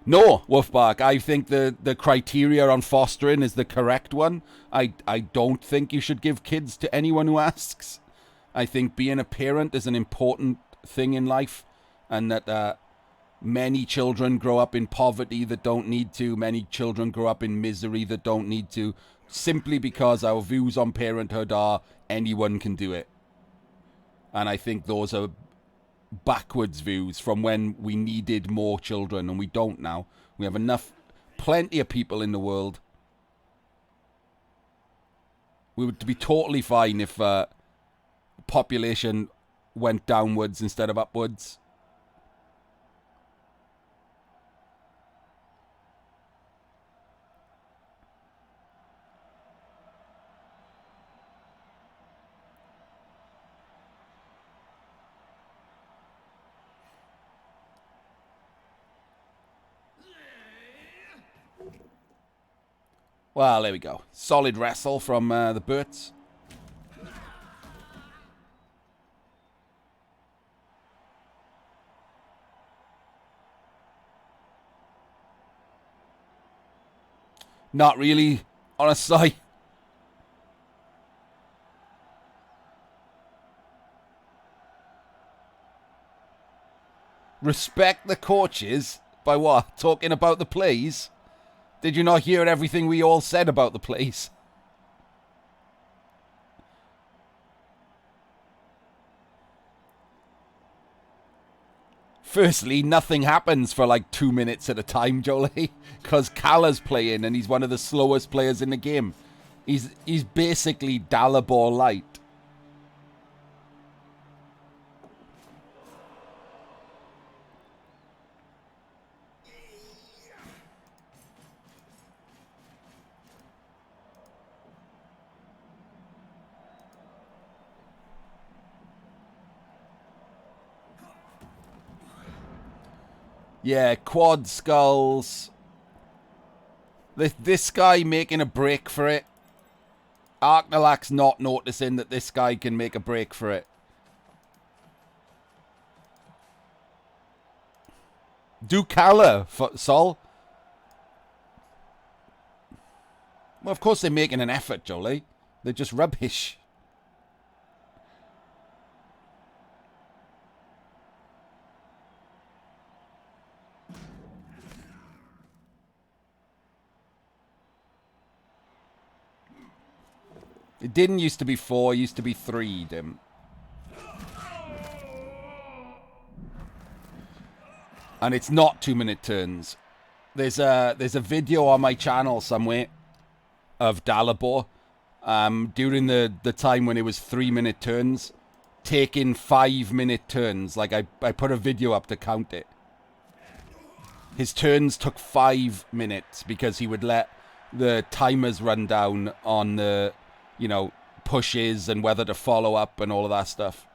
No, Wolfbark, I think the criteria on fostering is the correct one. I don't think you should give kids to anyone who asks. I think being a parent is an important thing in life, and that many children grow up in poverty that don't need to. Many children grow up in misery that don't need to, simply because our views on parenthood are anyone can do it. And I think those are backwards views from when we needed more children, and we don't now. We have plenty of people in the world. We would be totally fine if population went downwards instead of upwards. Well, there we go. Solid wrestle from the Burts. Not really, honestly. Respect the coaches by what? Talking about the plays? Did you not hear everything we all said about the place? Firstly, nothing happens for like 2 minutes at a time, Jolie, because Calle's playing and he's one of the slowest players in the game. He's basically Dalibor light. Yeah, quad skulls. This guy making a break for it. Arknalax not noticing that this guy can make a break for it. Do Calle, Sol. Well, of course they're making an effort, Jolie. They're just rubbish. It didn't used to be 4, it used to be 3, Dim. And it's not 2-minute turns. There's a video on my channel somewhere of Dalibor during the time when it was 3-minute turns, taking 5-minute turns. Like I put a video up to count it. His turns took 5 minutes because he would let the timers run down on the, you know, pushes and whether to follow up and all of that stuff.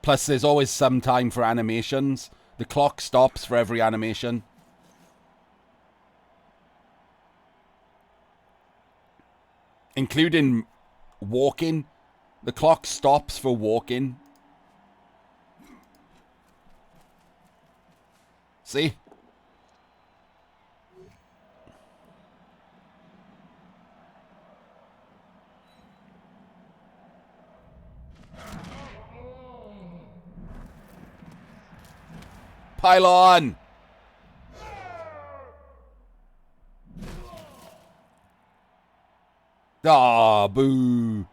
Plus, there's always some time for animations. The clock stops for every animation. Including walking. The clock stops for walking. See? Pylon! Ah, boo.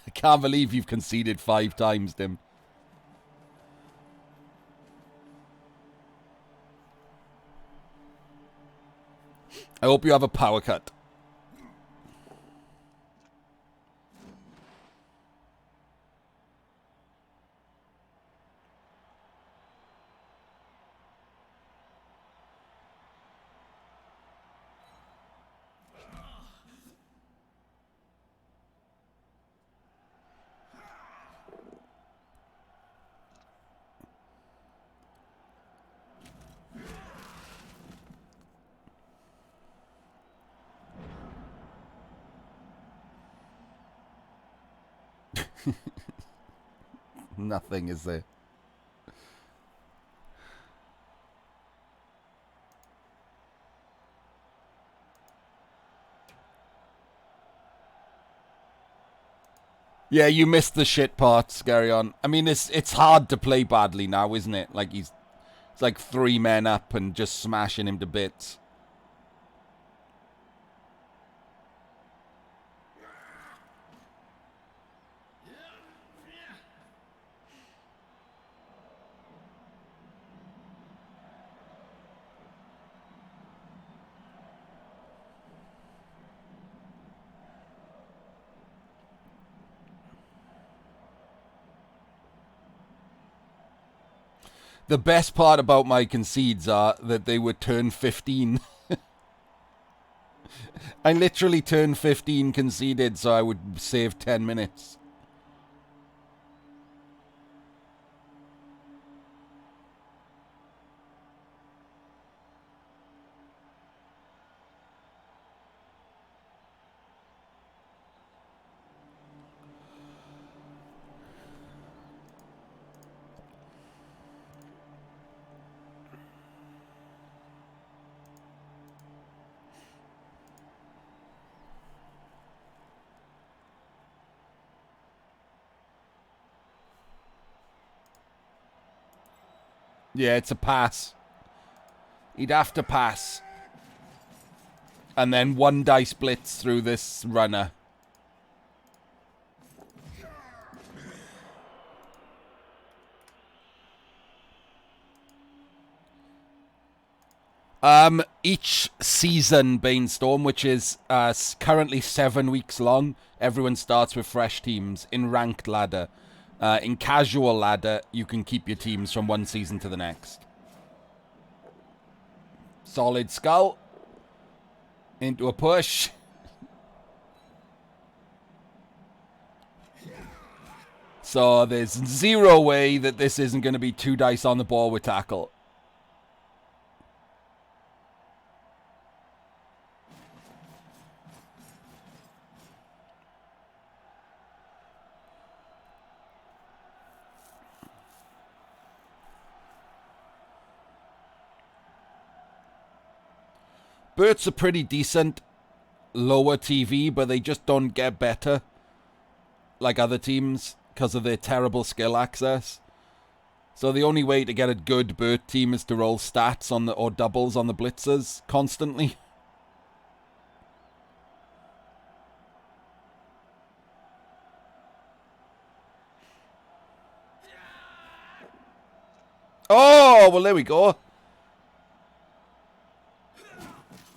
I can't believe you've conceded 5 times, Dim. I hope you have a power cut. Nothing is there. Yeah, you missed the shit parts, carry on. I mean, it's hard to play badly now, isn't it? Like it's like 3 men up and just smashing him to bits. The best part about my concedes are that they would turn 15. I literally turned 15 conceded, so I would save 10 minutes. Yeah, it's a pass. He'd have to pass. And then 1 dice blitz through this runner. Each season, Bainstorm, which is currently 7 weeks long, everyone starts with fresh teams in ranked ladder. In casual ladder, you can keep your teams from one season to the next. Solid skull. Into a push. So there's zero way that this isn't going to be 2 dice on the ball with tackle. Berts are pretty decent, lower TV, but they just don't get better like other teams because of their terrible skill access. So the only way to get a good Bert team is to roll stats on the or doubles on the blitzers constantly. Oh, well, there we go.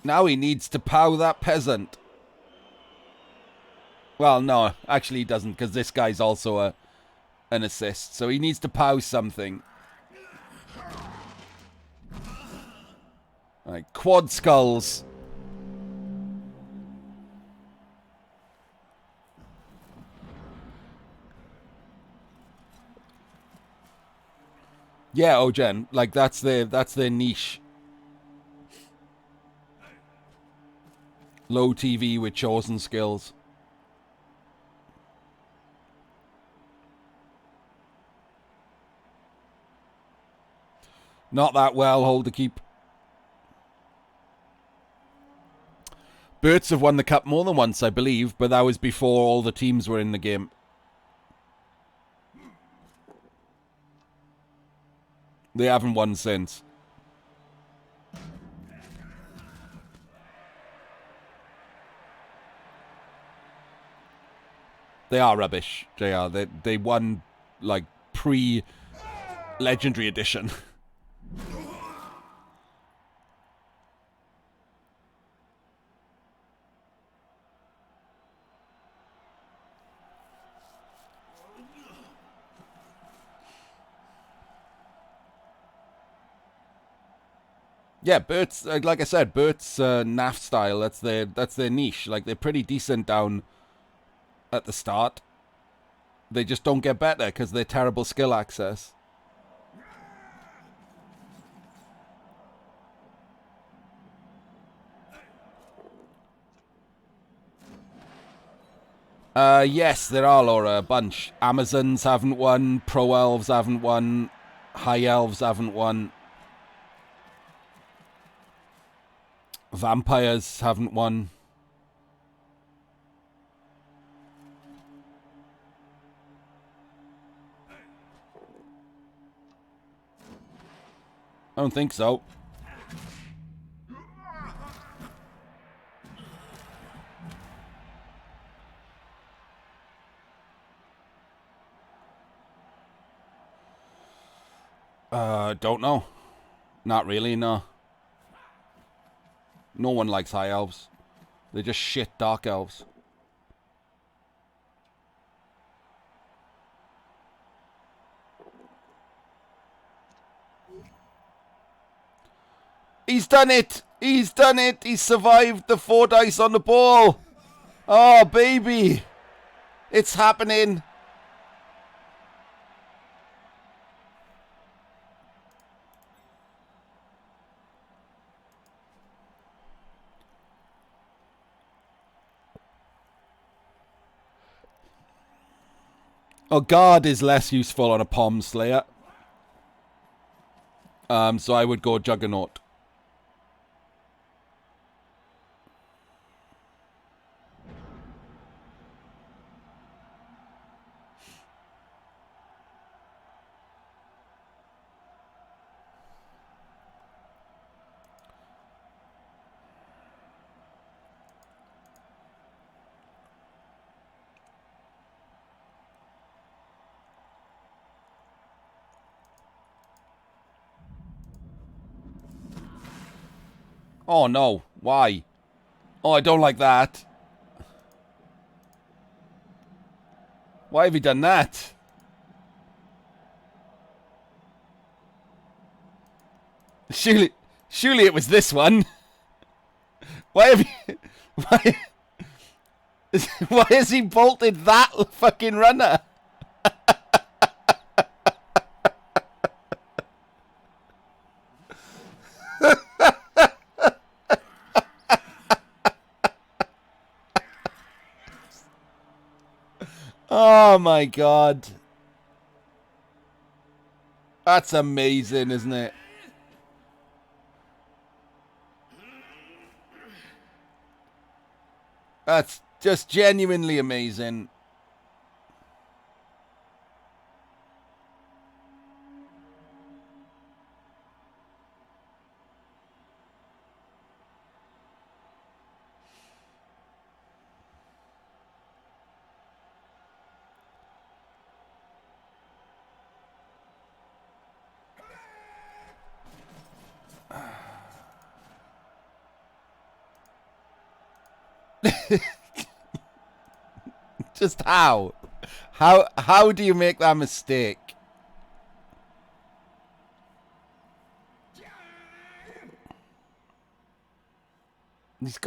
Now he needs to pow that peasant. Well, no, actually he doesn't, because this guy's also an assist. So he needs to pow something. All right, quad skulls. Yeah, Ogen, like that's their niche. Low TV with chosen skills. Not that well, hold the keep. Berts have won the cup more than once, I believe, but that was before all the teams were in the game. They haven't won since. They are rubbish. They are. They won, like, pre-Legendary Edition. Yeah, Bert's, like I said, Bert's NAF style, that's their niche. Like, they're pretty decent down at the start. They just don't get better because they're terrible skill access. Yes, there are, Laura, a bunch. Amazons haven't won, Pro Elves haven't won, High Elves haven't won. Vampires haven't won. I don't think so. Don't know. Not really, no. No one likes high elves. They're just shit dark elves. He's done it! He's done it! He survived the 4 dice on the ball! Oh, baby! It's happening! Oh, guard is less useful on a Pom Slayer. So I would go Juggernaut. Oh no, why? Oh, I don't like that. Why have you done that? Surely it was this one. Why have you... Why has he bolted that fucking runner? Oh my god. That's amazing, isn't it? That's just genuinely amazing. Just how? How do you make that mistake? He's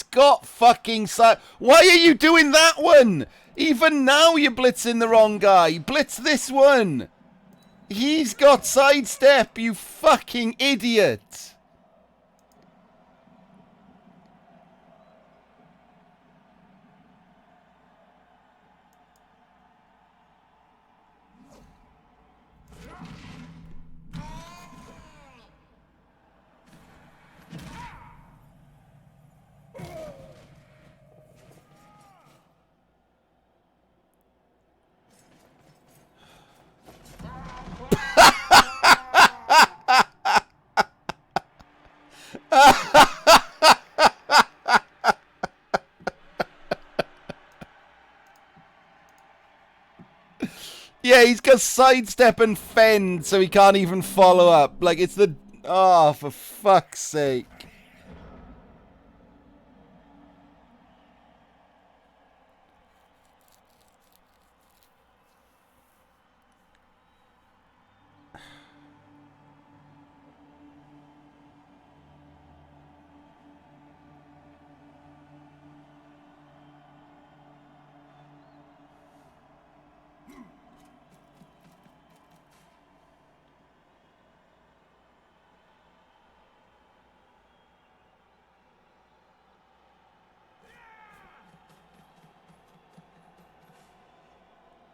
got fucking side. Why are you doing that one? Even now you're blitzing the wrong guy. Blitz this one. He's got sidestep, you fucking idiot. Yeah, he's got sidestep and fend, so he can't even follow up. Like, it's the... Oh, for fuck's sake.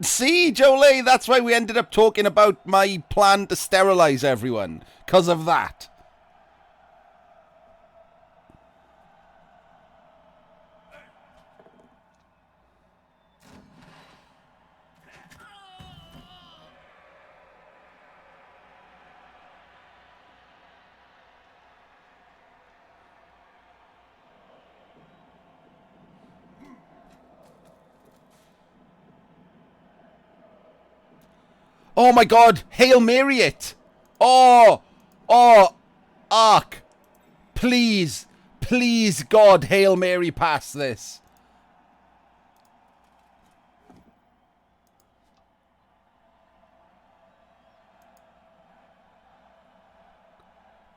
See, Jolie, that's why we ended up talking about my plan to sterilize everyone. Because of that. Oh my god, Hail Mary it! Oh, Ark. Please, please God, Hail Mary pass this.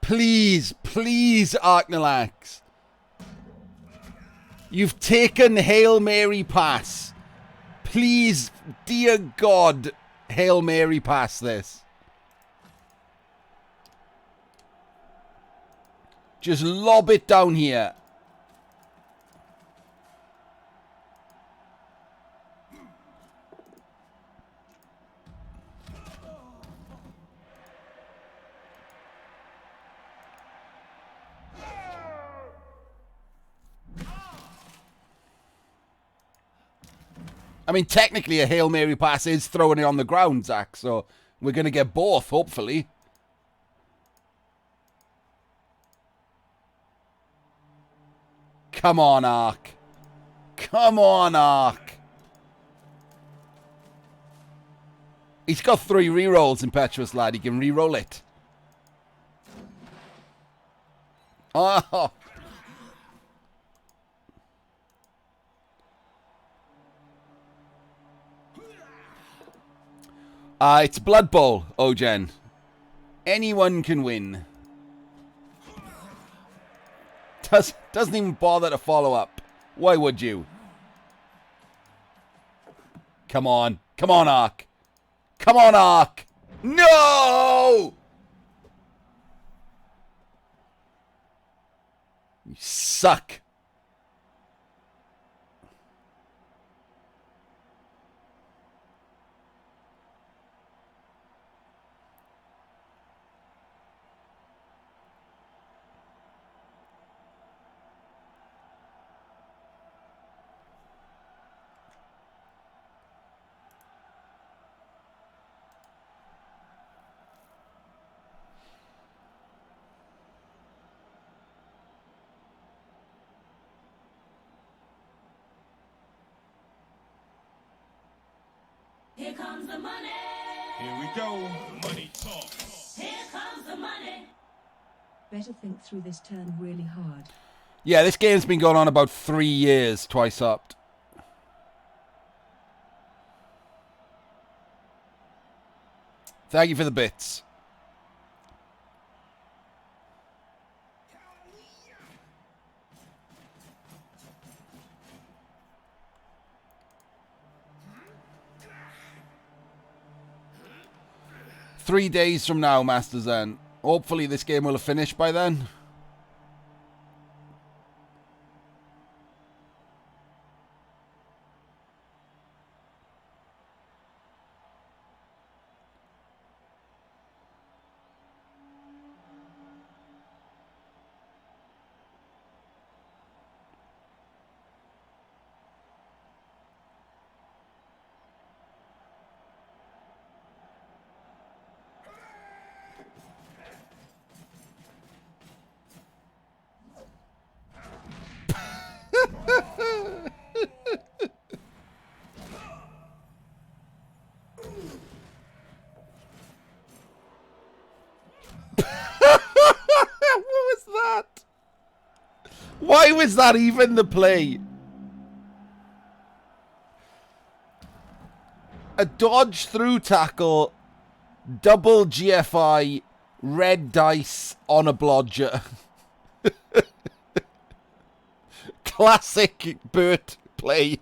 Please, please, Arknalax. You've taken Hail Mary pass. Please, dear God, Hail Mary pass this. Just lob it down here. I mean, technically a Hail Mary pass is throwing it on the ground, Zach, so we're going to get both, hopefully. Come on, Ark. Come on, Ark. He's got 3 rerolls, Impetuous Lad. He can reroll it. Oh. It's Blood Bowl, Ogen. Anyone can win. Doesn't even bother to follow up. Why would you? Come on. Come on, Ark. Come on, Ark. No! You suck. Here comes the money. Here we go. Money talk. Here comes the money. Better think through this turn really hard. Yeah, this game's been going on about 3 years, twice up. Thank you for the bits. Three days from now, Master Zen. Hopefully this game will have finished by then. What was that? Why was that even the play? A dodge through tackle, double GFI, red dice on a blodger. Classic Burt play.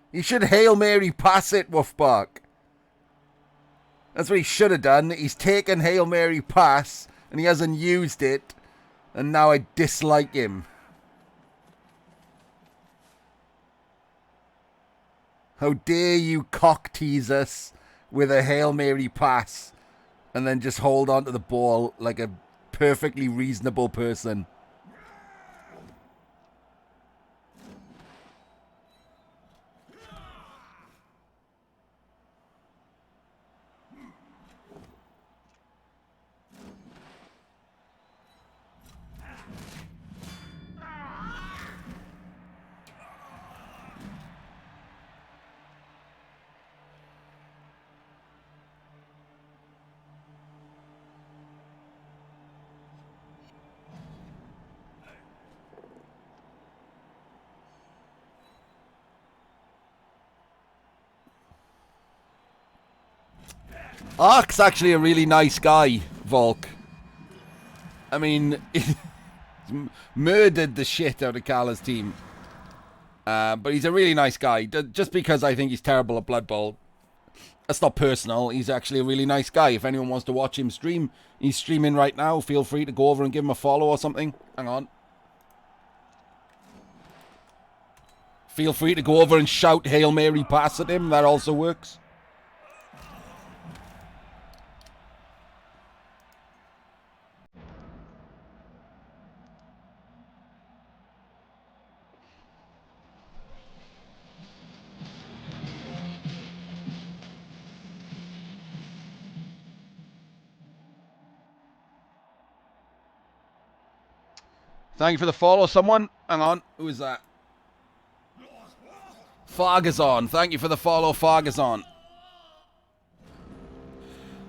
He should Hail Mary pass it, Wolfbark. That's what he should have done. He's taken Hail Mary pass and he hasn't used it. And now I dislike him. How dare you cock tease us with a Hail Mary pass and then just hold on to the ball like a perfectly reasonable person. Ark's actually a really nice guy, Volk. I mean, he's murdered the shit out of Calle's team. But he's a really nice guy. Just because I think he's terrible at Blood Bowl. That's not personal. He's actually a really nice guy. If anyone wants to watch him stream, he's streaming right now. Feel free to go over and give him a follow or something. Hang on. Feel free to go over and shout Hail Mary pass at him. That also works. Thank you for the follow, someone. Hang on. Who is that? Fargazon, thank you for the follow, Fargazon.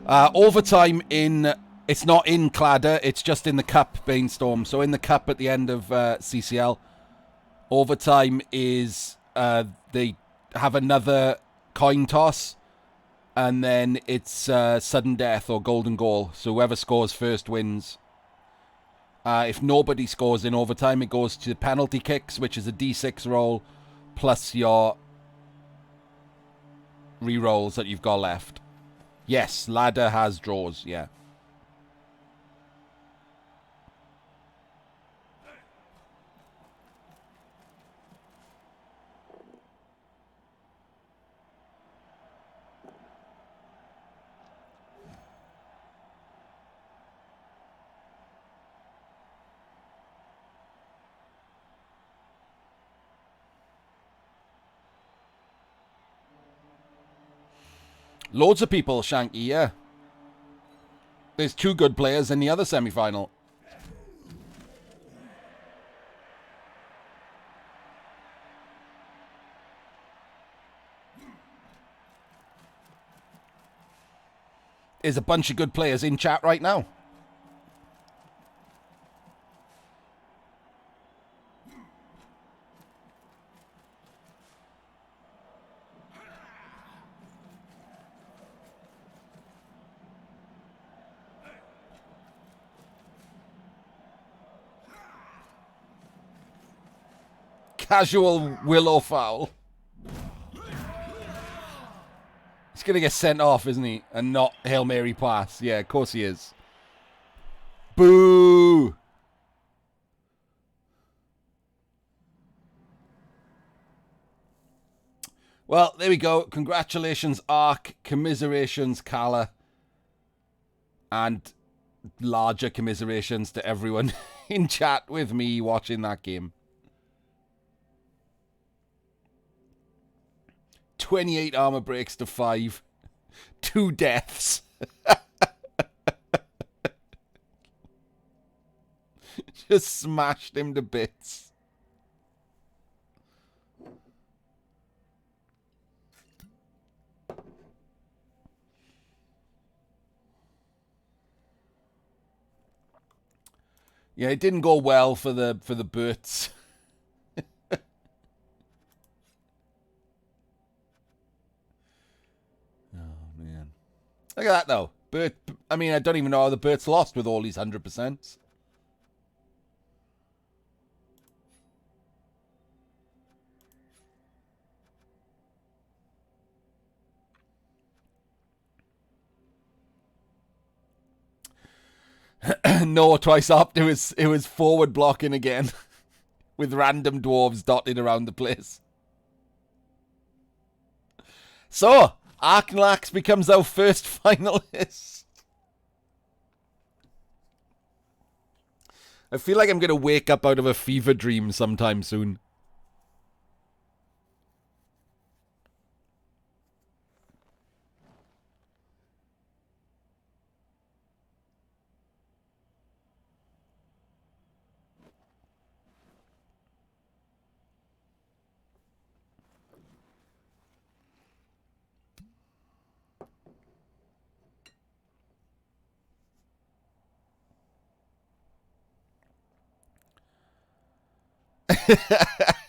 Overtime in... It's not in Cladder, it's just in the Cup, Bainstorm. So in the Cup at the end of CCL, overtime is... they have another coin toss, and then it's sudden death or golden goal. So whoever scores first wins. If nobody scores in overtime, it goes to penalty kicks, which is a D6 roll, plus your re-rolls that you've got left. Yes, ladder has draws, yeah. Loads of people, Shanky, yeah. There's 2 good players in the other semi-final. There's a bunch of good players in chat right now. Casual willow foul. He's going to get sent off, isn't he? And not Hail Mary pass. Yeah, of course he is. Boo! Well, there we go. Congratulations, Ark. Commiserations, Calle. And larger commiserations to everyone in chat with me watching that game. 28 armor breaks to 5. 2 deaths. Just smashed him to bits. Yeah, it didn't go well for the Berts. Look at that, though. I mean, I don't even know how the Berts lost with all these 100%. No, twice up. It was forward blocking again. With random dwarves dotted around the place. So, Arknalax becomes our first finalist. I feel like I'm going to wake up out of a fever dream sometime soon.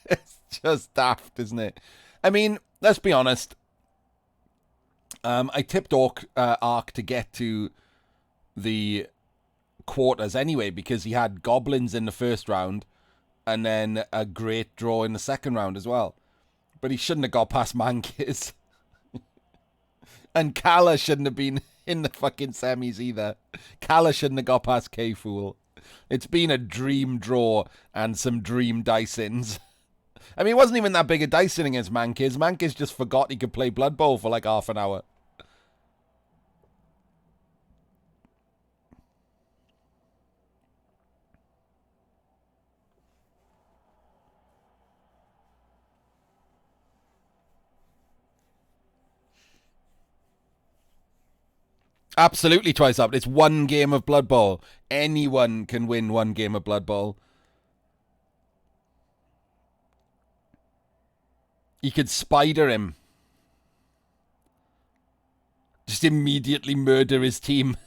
It's just daft, isn't it? I mean, let's be honest. I tipped Ark to get to the quarters anyway because he had goblins in the first round and then a great draw in the second round as well. But he shouldn't have got past Mankiz. And Calle shouldn't have been in the fucking semis either. Calle shouldn't have got past K-Fool. It's been a dream draw and some dream dicings. I mean, it wasn't even that big a dicing against Mankiz. Mankiz just forgot he could play Blood Bowl for like half an hour. Absolutely twice up. It's one game of Blood Bowl. Anyone can win one game of Blood Bowl. He could spider him. Just immediately murder his team.